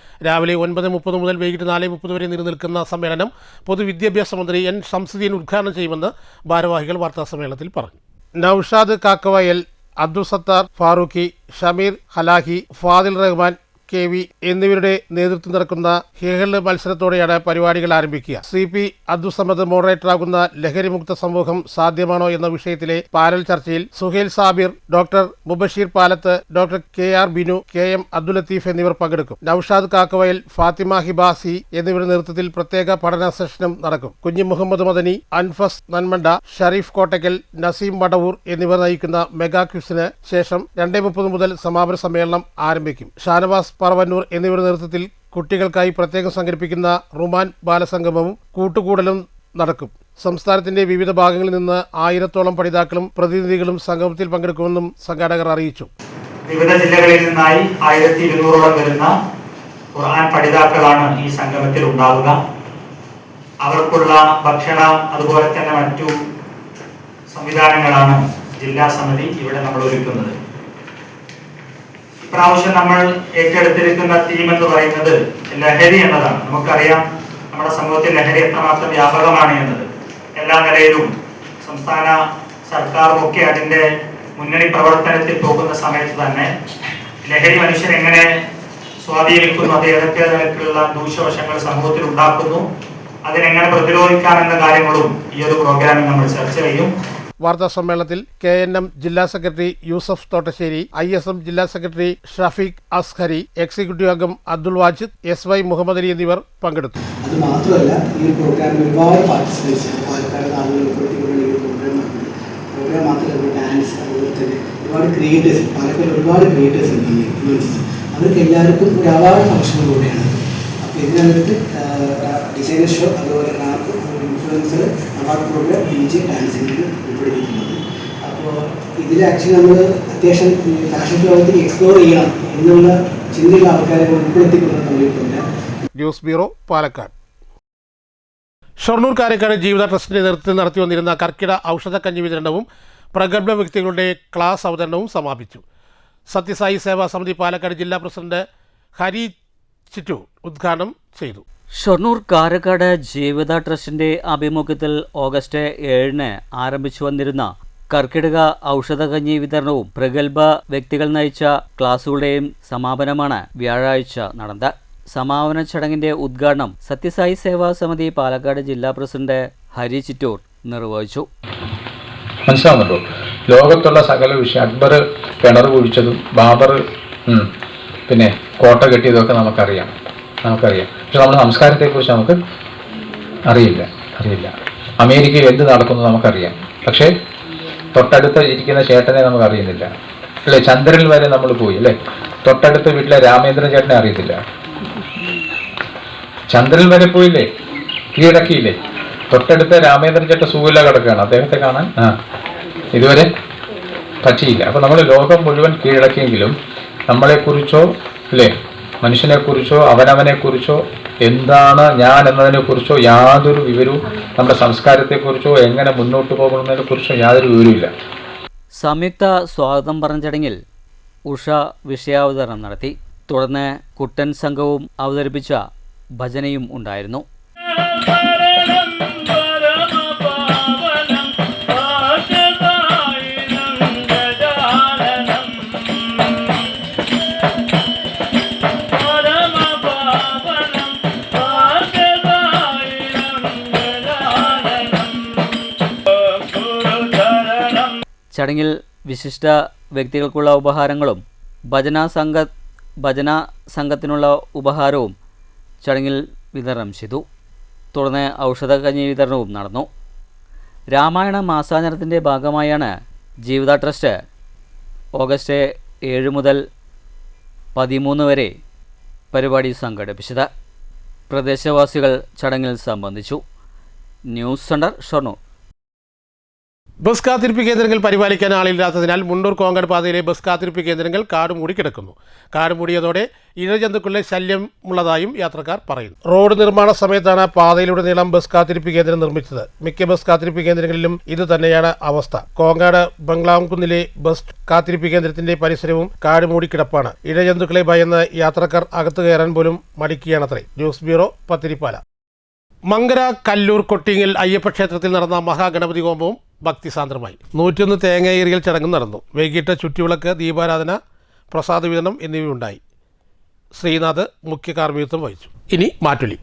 രാവിലെ 9:30 മുതൽ വൈകിട്ട് 4:30 വരെ നിലനിൽക്കുന്ന സമ്മേളനം പൊതുവിദ്യാഭ്യാസ മന്ത്രി N ഷംസുദ്ദീൻ ഉദ്ഘാടനം ചെയ്യുമെന്ന് ഭാരവാഹികൾ വാർത്താസമ്മേളനത്തിൽ പറഞ്ഞു. നൌഷാദ് കാക്കവയൽ, അബ്ദുൽ സത്താർ ഫാറൂഖി, ഷമീർ ഹലാഹി, ഫാദിൽ റഹ്മാൻ KV എന്നിവരുടെ നേതൃത്വം നടക്കുന്ന ഹേഹള് മത്സരത്തോടെയാണ് പരിപാടികൾ ആരംഭിക്കുക. CP അബ്ദുൽ സമദ് മോഡറേറ്ററാകുന്ന ലഹരിമുക്ത സമൂഹം സാധ്യമാണോ എന്ന വിഷയത്തിലെ പാനൽ ചർച്ചയിൽ Suhail Sabir, doctor Mubasheer Palath, doctor KR Binu, KM Abdul Latheef എന്നിവർ പങ്കെടുക്കും. നൌഷാദ് കാക്കവയൽ, ഫാത്തിമ ഹിബാസി എന്നിവരുടെ നേതൃത്വത്തിൽ പ്രത്യേക പഠന സെഷനും നടക്കും. കുഞ്ഞി മുഹമ്മദ് മദനി, അൻഫസ് നന്മണ്ട, ഷരീഫ് കോട്ടയ്ക്കൽ, നസീം മടവൂർ എന്നിവർ നയിക്കുന്ന മെഗാ ക്വിസിന് ശേഷം 2:30 മുതൽ സമാപന സമ്മേളനം ആരംഭിക്കും. ഷാനവാസ് പറവന്നൂർ എന്നിവരുടെ നേതൃത്വത്തിൽ കുട്ടികൾക്കായി പ്രത്യേകം സംഘടിപ്പിക്കുന്ന റുമാൻ ബാലസംഗമവും കൂട്ടുകൂടലും നടക്കും. സംസ്ഥാനത്തിന്റെ വിവിധ ഭാഗങ്ങളിൽ നിന്ന് 1000-ഓളം പഠിതാക്കളും പ്രതിനിധികളും സംഗമത്തിൽ പങ്കെടുക്കുമെന്നും സംഘാടകർ അറിയിച്ചു. വിവിധ ജില്ലകളിൽ നിന്നായി 1200-ഓളം വരുന്ന ഖുർആൻ പഠിതാക്കളാണ് ഈ സംഗമത്തിൽ ഉണ്ടാവുക. അവർക്കുള്ള ഭക്ഷണ അതുപോലെ തന്നെ മറ്റു സംവിധാനങ്ങളാണ് ജില്ലാ സമിതി ഇവിടെ നമ്മൾ ഒരുക്കുന്നത്. ഇപ്രാവശ്യം നമ്മൾ ഏറ്റെടുത്തിരിക്കുന്ന തീം എന്ന് പറയുന്നത് ലഹരി എന്നതാണ്. നമുക്കറിയാം നമ്മുടെ സമൂഹത്തിൽ ലഹരി എത്രമാത്രം വ്യാപകമാണ് എന്നത്. എല്ലാ നിലയിലും സംസ്ഥാന സർക്കാരും ഒക്കെ അതിന്റെ മുന്നണി പ്രവർത്തനത്തിൽ പോകുന്ന സമയത്ത് തന്നെ ലഹരി മനുഷ്യർ എങ്ങനെ സ്വാധീനിക്കുന്നു, അത് ഏതൊക്കെ തരത്തിലുള്ള ദൂഷ്യവശങ്ങൾ സമൂഹത്തിൽ ഉണ്ടാക്കുന്നു, അതിനെങ്ങനെ പ്രതിരോധിക്കാമെന്ന കാര്യങ്ങളും ഈ ഒരു പ്രോഗ്രാമിൽ നമ്മൾ ചർച്ച ചെയ്യും. വാർത്താ സമ്മേളനത്തിൽ KNM ജില്ലാ സെക്രട്ടറി യൂസഫ് തോട്ടശ്ശേരി, ISM ജില്ലാ സെക്രട്ടറി ഷഫീഖ് അസ്ഹരി, എക്സിക്യൂട്ടീവ് അംഗം അബ്ദുൽ വാജിദ്, SY മുഹമ്മദ് അലി എന്നിവർ പങ്കെടുത്തു. അത് മാത്രമല്ല, ഈ പ്രോഗ്രാമിൽ ഒരുപാട് പാർട്ടിസിപ്പേഷൻ പാലക്കാട് നാടുകൾ പ്രോഗ്രാം മാത്രമല്ല, ഡാൻസ്, അതുപോലെ തന്നെ ഒരുപാട് ക്രിയേറ്റേഴ്സ്, പാലക്കാട് ഒരുപാട് ക്രിയേറ്റേഴ്സ് ഉണ്ട്. അവർക്ക് എല്ലാവർക്കും ഒരു അവാർഡ് ഫംഗ്ഷൻ കൂടെയാണ്. അപ്പോൾ ഇതിനകത്ത് ഡിസൈനർ ഷോ, അതുപോലെ rap, influencer, award program, DJ, ഡാൻസിന് ഉൾപ്പെടുത്തിയിട്ടുള്ളത്. അപ്പോൾ ഇതിൽ ആക്ച്വലി നമ്മൾ അത്യാവശ്യം ഫാഷൻ ലോകത്തിൽ എക്സ്പ്ലോർ ചെയ്യണം എന്നുള്ള ചിന്തയുള്ള ആൾക്കാരെ ഉൾപ്പെടുത്തിക്കൊണ്ട് നമ്മളിട്ടുണ്ട്. News bureau, Palakkad. ഷൊർണൂർ കാരക്കാട് ജീവിത ട്രസ്റ്റിന്റെ നേതൃത്വത്തിൽ നടത്തി വന്നിരുന്ന കർക്കിടക ഔഷധക്കഞ്ഞി വിതരണവും പ്രഗത്ഭ വ്യക്തികളുടെ ക്ലാസ് അവതരണവും സമാപിച്ചു. സത്യസായി സേവാ സമിതി പാലക്കാട് ജില്ലാ പ്രസിഡന്റ് ഹരി ചിറ്റു ഉദ്ഘാടനം ചെയ്തു. ഷൊർണൂർ കാരക്കാട് ജീവിത ട്രസ്റ്റിന്റെ ആഭിമുഖ്യത്തിൽ ഓഗസ്റ്റ് 7-ന് ആരംഭിച്ചു വന്നിരുന്ന കർക്കിടക ഔഷധകഞ്ഞി വിതരണവും പ്രഗത്ഭ വ്യക്തികൾ നയിച്ച ക്ലാസുകളുടെയും സമാപനമാണ് വ്യാഴാഴ്ച നടന്നത്. സമാപന ചടങ്ങിന്റെ ഉദ്ഘാടനം സത്യസായി സേവാ സമിതി പാലക്കാട് ജില്ലാ പ്രസിഡന്റ് ഹരി ചിറ്റൂർ നിർവഹിച്ചു. മനസ്സിലാവുന്നുണ്ടോ? ലോകത്തുള്ള സകല വിഷയം, അക്ബർ കിണർ കുഴിച്ചതും ബാബർ പിന്നെ കോട്ട കെട്ടിയതൊക്കെ നമുക്കറിയാം. പക്ഷെ നമ്മുടെ സംസ്കാരത്തെക്കുറിച്ച് നമുക്ക് അറിയില്ല. അമേരിക്കയിൽ എന്ത് നടക്കുന്നു നമുക്കറിയാം, പക്ഷേ തൊട്ടടുത്ത് ഇരിക്കുന്ന ചേട്ടനെ നമുക്ക് അറിയുന്നില്ല, അല്ലേ? ചന്ദ്രനിൽ വരെ നമ്മൾ പോയി, അല്ലേ? തൊട്ടടുത്ത വീട്ടിലെ രാമേന്ദ്രൻ ചേട്ടനെ അറിയത്തില്ല. ചന്ദ്രനിൽ വരെ പോയില്ലേ, കീഴടക്കിയില്ലേ? തൊട്ടടുത്ത രാമേന്ദ്രൻ ചേട്ടൻ സുഖമില്ല കിടക്കുകയാണ്, അദ്ദേഹത്തെ കാണാൻ ഇതുവരെ പറ്റിയില്ല. അപ്പം നമ്മൾ ലോകം മുഴുവൻ കീഴടക്കിയെങ്കിലും നമ്മളെക്കുറിച്ചോ, അല്ലേ, മനുഷ്യനെക്കുറിച്ചോ അവനവനെക്കുറിച്ചോ എന്താണ് ഞാൻ എന്നതിനെക്കുറിച്ചോ യാതൊരു വിവരവും, നമ്മുടെ സംസ്കാരത്തെക്കുറിച്ചോ എങ്ങനെ മുന്നോട്ട് പോകുന്നതിനെക്കുറിച്ചോ യാതൊരു വിവരവുമില്ല. സംയുക്ത സ്വാഗതം പറഞ്ഞ ചടങ്ങിൽ ഉഷ വിഷയാവതരണം നടത്തി. തുടർന്ന് കുട്ടൻ സംഘവും അവതരിപ്പിച്ച ഭജനയും ഉണ്ടായിരുന്നു. ചടങ്ങിൽ വിശിഷ്ട വ്യക്തികൾക്കുള്ള ഉപഹാരങ്ങളും ഭജനാ സംഘത്തിനുള്ള ഉപഹാരവും ചടങ്ങിൽ വിതരണം ചെയ്തു. തുടർന്ന് ഔഷധക്കഞ്ഞി വിതരണവും നടന്നു. രാമായണ മാസാചരണത്തിൻ്റെ ഭാഗമായാണ് ജീവിത ട്രസ്റ്റ് ഓഗസ്റ്റ് 7 മുതൽ 13 വരെ പരിപാടി സംഘടിപ്പിച്ചത്. പ്രദേശവാസികൾ ചടങ്ങിൽ സംബന്ധിച്ചു. News centre, Shoranur. ബസ് കാത്തിരിപ്പ് കേന്ദ്രങ്ങൾ പരിപാലിക്കാൻ ആളില്ലാത്തതിനാൽ മുണ്ടൂർ കോങ്കട് പാതയിലെ ബസ് കാത്തിരിപ്പ് കേന്ദ്രങ്ങൾ കാട് മൂടി കിടക്കുന്നു. കാട് മൂടിയതോടെ ഇഴജന്തുക്കളുടെ ശല്യമുള്ളതായും യാത്രക്കാർ പറയുന്നു. റോഡ് നിർമ്മാണ സമയത്താണ് പാതയിലുടനീളം ബസ് കാത്തിരിപ്പ് കേന്ദ്രം നിർമ്മിച്ചത്. മിക്ക ബസ് കാത്തിരിപ്പ് കേന്ദ്രങ്ങളിലും ഇത് തന്നെയാണ് അവസ്ഥ. കോങ്കാട് ബംഗ്ലാംകുന്നിലെ ബസ് കാത്തിരിപ്പ് കേന്ദ്രത്തിന്റെ പരിസരവും കാട് മൂടി കിടപ്പാണ്. ഇഴജന്തുക്കളെ ഭയന്ന് യാത്രക്കാർ അകത്തു കയറാൻ പോലും മടിക്കുകയാണത്രേ. News bureau, Pathirippala. മങ്കര കല്ലൂർ കൊട്ടിങ്ങിൽ അയ്യപ്പ ക്ഷേത്രത്തിൽ നടന്ന മഹാഗണപതി ഹോമവും ഭക്തിസാന്ദ്രമായി. 101 തേങ്ങയേറിയൽ ചടങ്ങും നടന്നു. വൈകിട്ട് ചുറ്റുവിളക്ക്, ദീപാരാധന, പ്രസാദ വിതരണം എന്നിവയുണ്ടായി. ശ്രീനാഥ് മുഖ്യ കാർമ്മികത്വം വഹിച്ചു. ഇനി മാറ്റുലി.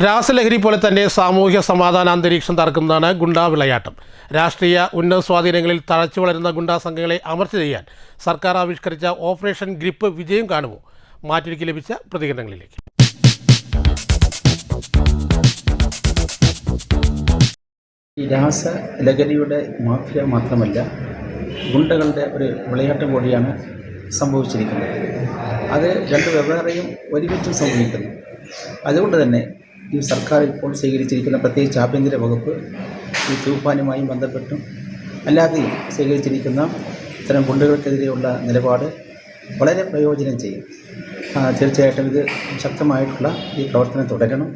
രാസലഹരി പോലെ തന്നെ സാമൂഹ്യ സമാധാന അന്തരീക്ഷം തകർക്കുന്നതാണ് ഗുണ്ടാ വിളയാട്ടം. രാഷ്ട്രീയ ഉന്നത സ്വാധീനങ്ങളിൽ തഴച്ചു വളരുന്ന ഗുണ്ടാ സംഘങ്ങളെ അമർച്ച ചെയ്യാൻ സർക്കാർ ആവിഷ്കരിച്ച ഓപ്പറേഷൻ ഗ്രിപ്പ് വിജയം കാണുമോ? മാറ്റുലിക്ക് ലഭിച്ച പ്രതികരണങ്ങളിലേക്ക്. ഈ രാസലഹരിയുടെ മാഫിയ മാത്രമല്ല, ഗുണ്ടകളുടെ ഒരു വിളയാട്ടം കൂടിയാണ് സംഭവിച്ചിരിക്കുന്നത്. അത് രണ്ട് വെവ്വേറെയും ഒരുമിച്ചും സംഭവിക്കുന്നു. അതുകൊണ്ട് തന്നെ ഈ സർക്കാർ ഇപ്പോൾ സ്വീകരിച്ചിരിക്കുന്ന, പ്രത്യേകിച്ച് ആഭ്യന്തര വകുപ്പ്, ഈ തൂഫാനുമായി ബന്ധപ്പെട്ടും അല്ലാതെയും സ്വീകരിച്ചിരിക്കുന്ന ഇത്തരം ഗുണ്ടകൾക്കെതിരെയുള്ള നിലപാട് വളരെ പ്രയോജനം ചെയ്യും. തീർച്ചയായിട്ടും ഇത് ശക്തമായിട്ടുള്ള ഈ പ്രവർത്തനം തുടരണം.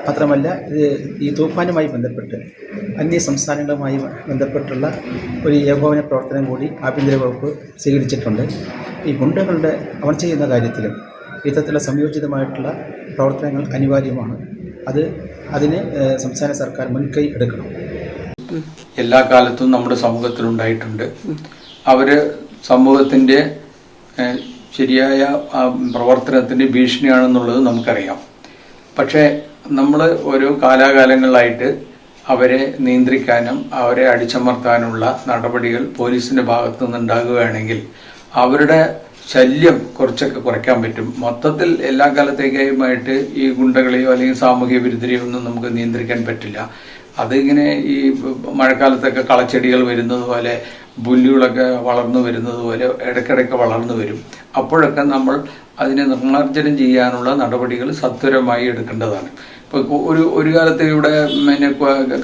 മാത്രമല്ല, ഇത് ഈ തൂഫാനുമായി ബന്ധപ്പെട്ട് അന്യ സംസ്ഥാനങ്ങളുമായി ബന്ധപ്പെട്ടുള്ള ഒരു ഏകോപന പ്രവർത്തനം കൂടി ആഭ്യന്തര വകുപ്പ് സ്വീകരിച്ചിട്ടുണ്ട്. ഈ ഗുണ്ടകളുടെ അമർച്ച ചെയ്യുന്ന കാര്യത്തിലും ഇത്തരത്തിലുള്ള സംയോജിതമായിട്ടുള്ള പ്രവർത്തനങ്ങൾ അനിവാര്യമാണ്. അതിന് സംസ്ഥാന സർക്കാർ മുൻകൈ എടുക്കണം. എല്ലാ കാലത്തും നമ്മുടെ സമൂഹത്തിലുണ്ടായിട്ടുണ്ട്. അവർ സമൂഹത്തിൻ്റെ ശരിയായ പ്രവർത്തനത്തിൻ്റെ ഭീഷണിയാണെന്നുള്ളത് നമുക്കറിയാം. പക്ഷേ നമ്മൾ ഓരോ കാലാകാലങ്ങളിലായിട്ട് അവരെ നിയന്ത്രിക്കാനും അവരെ അടിച്ചമർത്താനുള്ള നടപടികൾ പോലീസിൻ്റെ ഭാഗത്തു നിന്നുണ്ടാകുകയാണെങ്കിൽ അവരുടെ ശല്യം കുറച്ചൊക്കെ കുറയ്ക്കാൻ പറ്റും. മൊത്തത്തിൽ എല്ലാ കാലത്തേക്കുമായിട്ട് ഈ ഗുണ്ടകളെയോ അല്ലെങ്കിൽ സാമൂഹ്യ വിരുദ്ധരെയോ ഒന്നും നമുക്ക് നിയന്ത്രിക്കാൻ പറ്റില്ല. അതിങ്ങനെ ഈ മഴക്കാലത്തൊക്കെ കളച്ചെടികൾ വരുന്നത് പോലെ, പുല്ലുകളൊക്കെ വളർന്നു വരുന്നത് പോലെ ഇടയ്ക്കിടയ്ക്ക് വളർന്നു വരും. അപ്പോഴൊക്കെ നമ്മൾ അതിനെ നിർമ്മാർജ്ജനം ചെയ്യാനുള്ള നടപടികൾ സത്വരമായി എടുക്കേണ്ടതാണ്. ഇപ്പോൾ ഒരു കാലത്ത് ഇവിടെ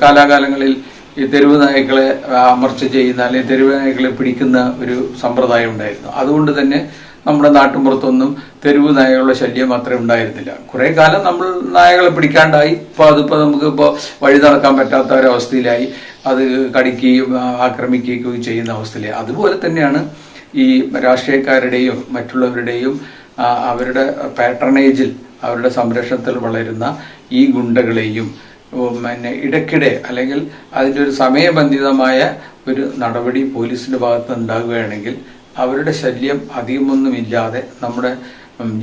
കാലാകാലങ്ങളിൽ ഈ തെരുവ് നായ്ക്കളെ അമർച്ച ചെയ്യുന്ന അല്ലെങ്കിൽ തെരുവ് നായ്ക്കളെ പിടിക്കുന്ന ഒരു സമ്പ്രദായം ഉണ്ടായിരുന്നു. അതുകൊണ്ട് തന്നെ നമ്മുടെ നാട്ടിൻപുറത്തൊന്നും തെരുവ് നായകളുടെ ശല്യം അത്ര ഉണ്ടായിരുന്നില്ല. കുറേ കാലം നമ്മൾ നായകളെ പിടിക്കാണ്ടായി. അതിപ്പോൾ നമുക്കിപ്പോൾ വഴി നടക്കാൻ പറ്റാത്ത ഒരവസ്ഥയിലായി. അത് കടിക്കുകയും ആക്രമിക്കുകയും ചെയ്യുന്ന അവസ്ഥയിലായി. അതുപോലെ തന്നെയാണ് ഈ രാഷ്ട്രീയക്കാരുടെയും മറ്റുള്ളവരുടെയും അവരുടെ പാട്രണേജിൽ, അവരുടെ സംരക്ഷണത്തിൽ വളരുന്ന ഈ ഗുണ്ടകളെയും ഇടയ്ക്കിടെ അല്ലെങ്കിൽ അതിൻ്റെ ഒരു സമയബന്ധിതമായ ഒരു നടപടി പോലീസിൻ്റെ ഭാഗത്ത് ഉണ്ടാകുകയാണെങ്കിൽ അവരുടെ ശല്യം അധികമൊന്നുമില്ലാതെ നമ്മുടെ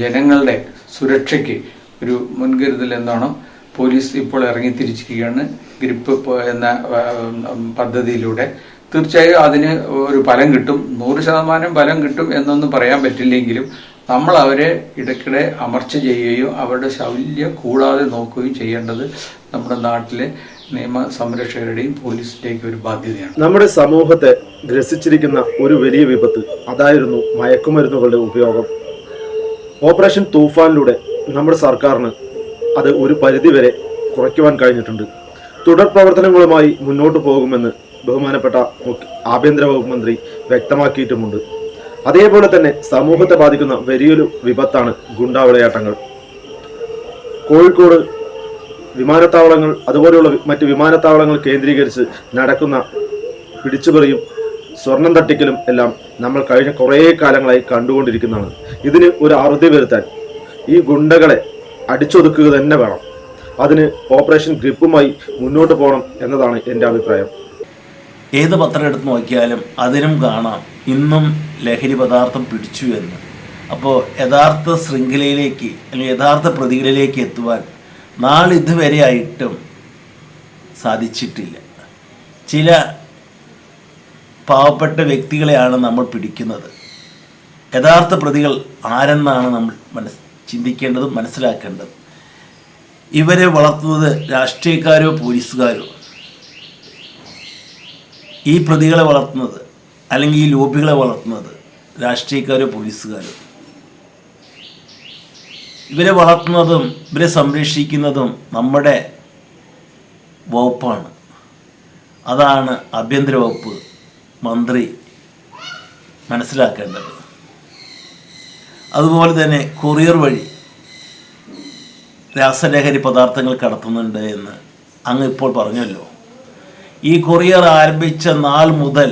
ജനങ്ങളുടെ സുരക്ഷയ്ക്ക് ഒരു മുൻകരുതൽ എന്നോണം പോലീസ് ഇപ്പോൾ ഇറങ്ങിത്തിരിച്ചിരിക്കുകയാണ്. ഗ്രിപ്പ് എന്ന പദ്ധതിയിലൂടെ തീർച്ചയായും അതിന് ഒരു ഫലം കിട്ടും. 100% ഫലം കിട്ടും എന്നൊന്നും പറയാൻ പറ്റില്ലെങ്കിലും നമ്മൾ അവരെ ഇടയ്ക്കിടെ അമർച്ച ചെയ്യുകയും അവരുടെ ശല്യം കൂടാതെ നോക്കുകയും ചെയ്യേണ്ടത് നമ്മുടെ നാട്ടിലെ നിയമ സംരക്ഷകരുടെയും പോലീസിന്റെയും ഒരു ബാധ്യതയാണ്. നമ്മുടെ സമൂഹത്തെ ഗ്രസിച്ചിരിക്കുന്ന ഒരു വലിയ വിപത്ത് അതായിരുന്നു മയക്കുമരുന്നുകളുടെ ഉപയോഗം. ഓപ്പറേഷൻ തൂഫാനിലൂടെ നമ്മുടെ സർക്കാരിന് അത് ഒരു പരിധിവരെ കുറയ്ക്കുവാൻ കഴിഞ്ഞിട്ടുണ്ട്. തുടർ പ്രവർത്തനങ്ങളുമായി മുന്നോട്ട് പോകുമെന്ന് ബഹുമാനപ്പെട്ട ആഭ്യന്തര വകുപ്പ് മന്ത്രി വ്യക്തമാക്കിയിട്ടുമുണ്ട്. അതേപോലെ തന്നെ സമൂഹത്തെ ബാധിക്കുന്ന വലിയൊരു വിപത്താണ് ഗുണ്ടാ വിളയാട്ടങ്ങൾ. കോഴിക്കോട് വിമാനത്താവളങ്ങൾ അതുപോലെയുള്ള മറ്റ് വിമാനത്താവളങ്ങൾ കേന്ദ്രീകരിച്ച് നടക്കുന്ന പിടിച്ചുപറിയും സ്വർണം തട്ടിക്കലും എല്ലാം നമ്മൾ കഴിഞ്ഞ കുറേ കാലങ്ങളായി കണ്ടുകൊണ്ടിരിക്കുന്നതാണ്. ഇതിന് ഒരു അറുതി വരുത്താൻ ഈ ഗുണ്ടകളെ അടിച്ചൊതുക്കുക തന്നെ വേണം. അതിന് ഓപ്പറേഷൻ ഗ്രിപ്പുമായി മുന്നോട്ട് പോകണം എന്നതാണ് എൻ്റെ അഭിപ്രായം. ഏത് പത്രം എടുത്ത് നോക്കിയാലും അതിനും കാണാം ഇന്നും ലഹരി പദാർത്ഥം പിടിച്ചു എന്ന്. അപ്പോൾ യഥാർത്ഥ ശൃംഖലയിലേക്ക് അല്ലെങ്കിൽ യഥാർത്ഥ പ്രതികളിലേക്ക് എത്തുവാൻ നാളിതുവരെയായിട്ടും സാധിച്ചിട്ടില്ല. ചില പാവപ്പെട്ട വ്യക്തികളെയാണ് നമ്മൾ പിടിക്കുന്നത്. യഥാർത്ഥ പ്രതികൾ ആരെന്നാണ് നമ്മൾ ചിന്തിക്കേണ്ടതും മനസ്സിലാക്കേണ്ടതും. ഇവരെ വളർത്തുന്നത് രാഷ്ട്രീയക്കാരോ പോലീസുകാരോ, ഈ പ്രതികളെ വളർത്തുന്നത് അല്ലെങ്കിൽ ഈ ലോബികളെ വളർത്തുന്നത് രാഷ്ട്രീയക്കാരോ പോലീസുകാരോ. ഇവരെ വളർത്തുന്നതും ഇവരെ സംരക്ഷിക്കുന്നതും നമ്മുടെ വകുപ്പാണ്. അതാണ് ആഭ്യന്തര വകുപ്പ് മന്ത്രി മനസ്സിലാക്കേണ്ടത്. അതുപോലെ തന്നെ കൊറിയർ വഴി രാസലഹരി പദാർത്ഥങ്ങൾ കടത്തുന്നുണ്ട് എന്ന് അങ്ങ് ഇപ്പോൾ പറഞ്ഞല്ലോ. ഈ കൊറിയർ ആരംഭിച്ച നാൾ മുതൽ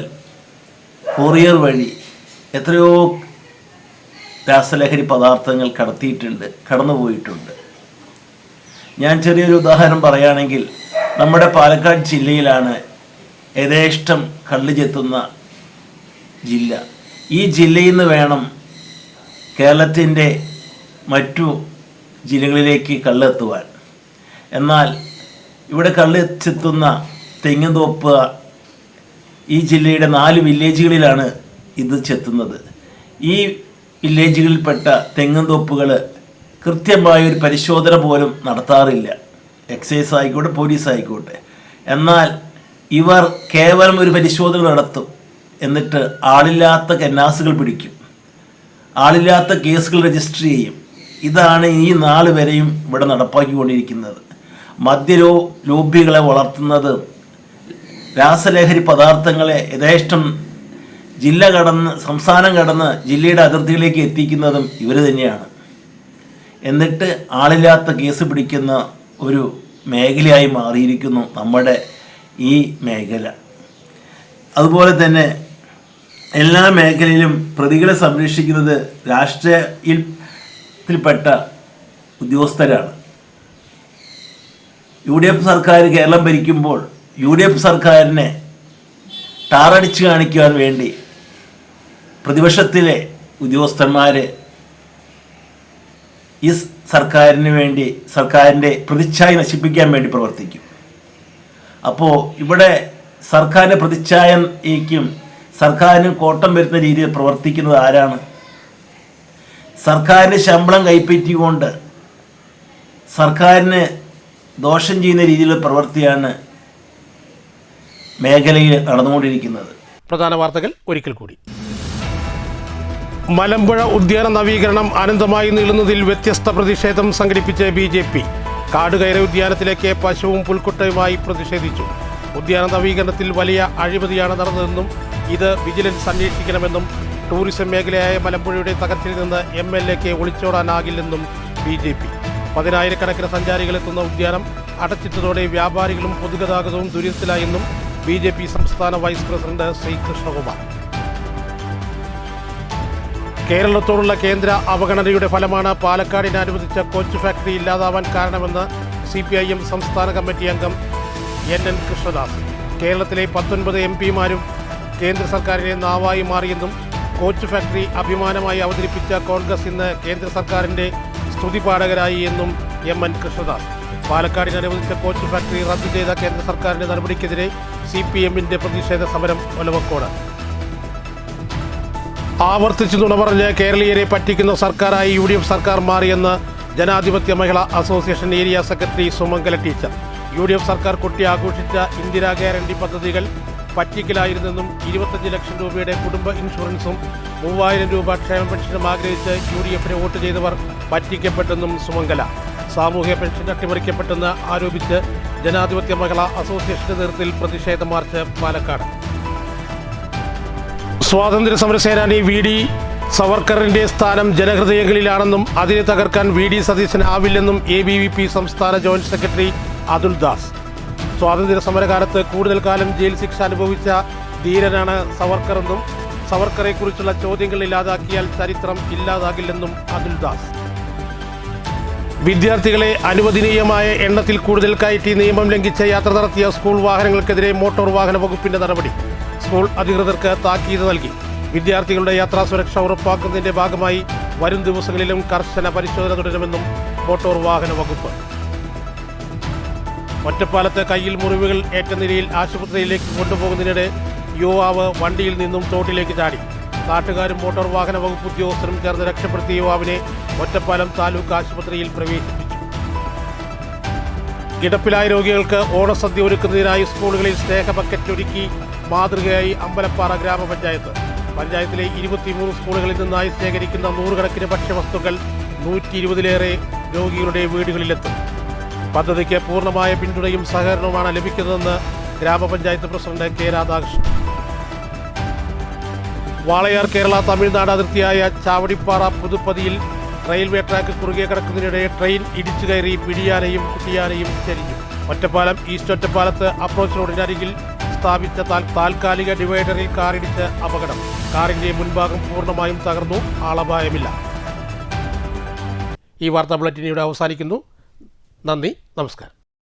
കൊറിയർ വഴി എത്രയോ രാസലഹരി പദാർത്ഥങ്ങൾ കടത്തിയിട്ടുണ്ട്, കടന്നുപോയിട്ടുണ്ട്. ഞാൻ ചെറിയൊരു ഉദാഹരണം പറയുകയാണെങ്കിൽ, നമ്മുടെ പാലക്കാട് ജില്ലയിലാണ് യഥേഷ്ടം കള്ള് ചെത്തുന്ന ജില്ല. ഈ ജില്ലയിൽ നിന്ന് വേണം കേരളത്തിൻ്റെ മറ്റു ജില്ലകളിലേക്ക് കള്ളെത്തുവാൻ. എന്നാൽ ഇവിടെ കള്ള് ചെത്തുന്ന തെങ്ങുംതോപ്പ് ഈ ജില്ലയുടെ 4 വില്ലേജുകളിലാണ് ഇത് ചെത്തുന്നത്. ഈ വില്ലേജുകളിൽപ്പെട്ട തെങ്ങുംതോപ്പുകൾ കൃത്യമായൊരു പരിശോധന പോലും നടത്താറില്ല, എക്സൈസ് ആയിക്കോട്ടെ പോലീസ് ആയിക്കോട്ടെ. എന്നാൽ ഇവർ കേവലം ഒരു പരിശോധന നടത്തും, എന്നിട്ട് ആളില്ലാത്ത കന്നാസുകൾ പിടിക്കും, ആളില്ലാത്ത കേസുകൾ രജിസ്റ്റർ ചെയ്യും. ഇതാണ് ഈ നാൾ വരെയും ഇവിടെ നടപ്പാക്കിക്കൊണ്ടിരിക്കുന്നത്. ലോബികളെ വളർത്തുന്നത്, രാസലഹരി പദാർത്ഥങ്ങളെ യഥേഷ്ടം ജില്ല കടന്ന് സംസ്ഥാനം കടന്ന് ജില്ലയുടെ അതിർത്തിയിലേക്ക് എത്തിക്കുന്നതും ഇവർ തന്നെയാണ്. എന്നിട്ട് ആളില്ലാത്ത കേസ് പിടിക്കുന്ന ഒരു മേഖലയായി മാറിയിരിക്കുന്നു നമ്മുടെ ഈ മേഖല. അതുപോലെ തന്നെ എല്ലാ മേഖലയിലും പ്രതികളെ സംരക്ഷിക്കുന്നത് രാഷ്ട്രീയത്തിൽപ്പെട്ട ഉദ്യോഗസ്ഥരാണ്. UDF സർക്കാർ കേരളം ഭരിക്കുമ്പോൾ UDF സർക്കാരിനെ ടാറടിച്ച് കാണിക്കുവാൻ വേണ്ടി പ്രതിപക്ഷത്തിലെ ഉദ്യോഗസ്ഥന്മാർ ഈ സർക്കാരിന് വേണ്ടി, സർക്കാരിൻ്റെ പ്രതിച്ഛായ നശിപ്പിക്കാൻ വേണ്ടി പ്രവർത്തിക്കും. അപ്പോൾ ഇവിടെ സർക്കാരിൻ്റെ പ്രതിച്ഛായയ്ക്കും സർക്കാരിന് കോട്ടം വരുന്ന രീതിയിൽ പ്രവർത്തിക്കുന്നത് ആരാണ്? സർക്കാരിൻ്റെ ശമ്പളം കൈപ്പറ്റിക്കൊണ്ട് സർക്കാരിന് ദോഷം ചെയ്യുന്ന രീതിയിലുള്ള പ്രവൃത്തിയാണ് മേഖലയിൽ നടന്നുകൊണ്ടിരിക്കുന്നത്. പ്രധാന വാർത്തകൾ ഒരിക്കൽ കൂടി. മലമ്പുഴ ഉദ്യാന നവീകരണം അനന്തമായി നീളുന്നതിൽ വ്യത്യസ്ത പ്രതിഷേധം സംഘടിപ്പിച്ച് BJP. കാടുകയറി ഉദ്യാനത്തിലേക്ക് പശുവും പുൽക്കുട്ടയുമായി പ്രതിഷേധിച്ചു. ഉദ്യാന നവീകരണത്തിൽ വലിയ അഴിമതിയാണ് നടന്നതെന്നും ഇത് വിജിലൻസ് അന്വേഷിക്കണമെന്നും ടൂറിസം മേഖലയായ മലമ്പുഴയുടെ തകർച്ചയിൽ നിന്ന് MLAക്ക് ഒളിച്ചോടാനാകില്ലെന്നും BJP. 10,000-കണക്കിന് സഞ്ചാരികൾ എത്തുന്ന ഉദ്യാനം അടച്ചിട്ടതോടെ വ്യാപാരികളും പൊതുഗതാഗതവും ദുരിതത്തിലായെന്നും BJP സംസ്ഥാന വൈസ് പ്രസിഡന്റ് ശ്രീ കൃഷ്ണകുമാർ. കേരളത്തോടുള്ള കേന്ദ്ര അവഗണനയുടെ ഫലമാണ് പാലക്കാടിന് അനുവദിച്ച കോച്ച് ഫാക്ടറി ഇല്ലാതാവാൻ കാരണമെന്ന് CPIM സംസ്ഥാന കമ്മിറ്റി അംഗം NN കൃഷ്ണദാസ്. കേരളത്തിലെ 19 MPമാരും കേന്ദ്ര സർക്കാരിനെ നാവായി മാറിയെന്നും കോച്ച് ഫാക്ടറി അഭിമാനമായി അവതരിപ്പിച്ച കോൺഗ്രസ് ഇന്ന് കേന്ദ്ര സർക്കാരിൻ്റെ സ്തുതിപാഠകരായി എന്നും MN കൃഷ്ണദാസ്. പാലക്കാടിന് അനുവദിച്ച കോച്ച് ഫാക്ടറി റദ്ദു ചെയ്ത കേന്ദ്ര സർക്കാരിൻ്റെ നടപടിക്കെതിരെ CPMന്റെ പ്രതിഷേധ സമരം ഒലവക്കോട്. ആവർത്തിച്ചു നുണ പറഞ്ഞ് കേരളീയരെ പറ്റിക്കുന്ന സർക്കാരായി UDF സർക്കാർ മാറിയെന്ന് ജനാധിപത്യ മഹിളാ association area secretary Sumangala teacher. UDF സർക്കാർ കൊട്ടി ആഘോഷിച്ച ഇന്ദിരാ ഗ്യാരണ്ടി പദ്ധതികൾ പറ്റിക്കലായിരുന്നെന്നും 25 ലക്ഷം രൂപയുടെ കുടുംബ ഇൻഷുറൻസും 3000 രൂപ ക്ഷേമ പെൻഷനും ആഗ്രഹിച്ച് UDFന് വോട്ട് ചെയ്തവർ പറ്റിക്കപ്പെട്ടെന്നും സുമംഗല. സാമൂഹ്യ പെൻഷൻ അട്ടിമറിക്കപ്പെട്ടെന്ന് ആരോപിച്ച് ജനാധിപത്യ മഹിളാ അസോസിയേഷന്റെ നേതൃത്വത്തിൽ പ്രതിഷേധ മാർച്ച് പാലക്കാട്. സ്വാതന്ത്ര്യ സമരസേനാനി VD സവർക്കറിന്റെ സ്ഥാനം ജനഹൃദയങ്ങളിലാണെന്നും അതിനെ തകർക്കാൻ VD സതീശനാവില്ലെന്നും ABVP സംസ്ഥാന ജോയിന്റ് സെക്രട്ടറി അതുൽ ദാസ്. സ്വാതന്ത്ര്യ സമരകാലത്ത് കൂടുതൽ കാലം ജയിൽ ശിക്ഷ അനുഭവിച്ച ധീരനാണ് സവർക്കറെന്നും സവർക്കറെക്കുറിച്ചുള്ള ചോദ്യങ്ങൾ ഇല്ലാതാക്കിയാൽ ചരിത്രം ഇല്ലാതാകില്ലെന്നും അതുൽ ദാസ്. വിദ്യാർത്ഥികളെ അനുവദനീയമായ എണ്ണത്തിൽ കൂടുതൽ കയറ്റി നിയമം ലംഘിച്ച് യാത്ര നടത്തിയ സ്കൂൾ വാഹനങ്ങൾക്കെതിരെ മോട്ടോർ വാഹന വകുപ്പിന്റെ നടപടി. സ്കൂൾ അധികൃതർക്ക് താക്കീത് നൽകി. വിദ്യാർത്ഥികളുടെ യാത്രാ സുരക്ഷ ഉറപ്പാക്കുന്നതിന്റെ ഭാഗമായി വരും ദിവസങ്ങളിലും കർശന പരിശോധന തുടരുമെന്നും മോട്ടോർ വാഹന വകുപ്പ്. ഒറ്റപ്പാലത്ത് കയ്യിൽ മുറിവുകൾ ഏറ്റ നിലയിൽ ആശുപത്രിയിലേക്ക് കൊണ്ടുപോകുന്നതിനിടെ യുവാവ് വണ്ടിയിൽ നിന്നും തോട്ടിലേക്ക് ചാടി. നാട്ടുകാരും മോട്ടോർ വാഹന വകുപ്പ് ഉദ്യോഗസ്ഥരും ചേർന്ന് രക്ഷപ്പെടുത്തിയ യുവാവിനെ ഒറ്റപ്പാലം താലൂക്ക് ആശുപത്രിയിൽ പ്രവേശിപ്പിച്ചു. കിടപ്പിലായ രോഗികൾക്ക് ഓണസദ്യ ഒരുക്കുന്നതിനായി സ്കൂളുകളിൽ സ്നേഹ ബക്കറ്റ് ഒരുക്കി മാതൃകയായി അമ്പലപ്പാറ ഗ്രാമപഞ്ചായത്ത്. പഞ്ചായത്തിലെ 23 സ്കൂളുകളിൽ നിന്നായി ശേഖരിക്കുന്ന 100 കണക്കിന് ഭക്ഷ്യവസ്തുക്കൾ 120-ലേറെ രോഗികളുടെ വീടുകളിലെത്തും. പദ്ധതിക്ക് പൂർണ്ണമായ പിന്തുണയും സഹകരണവുമാണ് ലഭിക്കുന്നതെന്ന് ഗ്രാമപഞ്ചായത്ത് പ്രസിഡന്റ് കെ രാധാകൃഷ്ണൻ. വാളയാർ കേരള തമിഴ്നാട് അതിർത്തിയായ ചാവടിപ്പാറ പുതുപ്പതിയിൽ റെയിൽവേ ട്രാക്ക് കുറുകെ കിടക്കുന്നതിനിടെ ട്രെയിൻ ഇടിച്ചു കയറി പിടിയാനയും കുട്ടിയാനയും ചെരിഞ്ഞു. ഒറ്റപ്പാലം ഈസ്റ്റ് ഒറ്റപ്പാലത്ത് അപ്രോച്ച് റോഡിനരികിൽ സ്ഥാപിച്ച താൽക്കാലിക ഡിവൈഡറിൽ കാറിടിച്ച് അപകടം. കാറിന്റെ മുൻഭാഗം പൂർണ്ണമായും തകർന്നു. ആളപായമില്ല. ഈ വാർത്താ ബുള്ളറ്റിൻ ഇവിടെ അവസാനിക്കുന്നു. നന്ദി, നമസ്കാരം.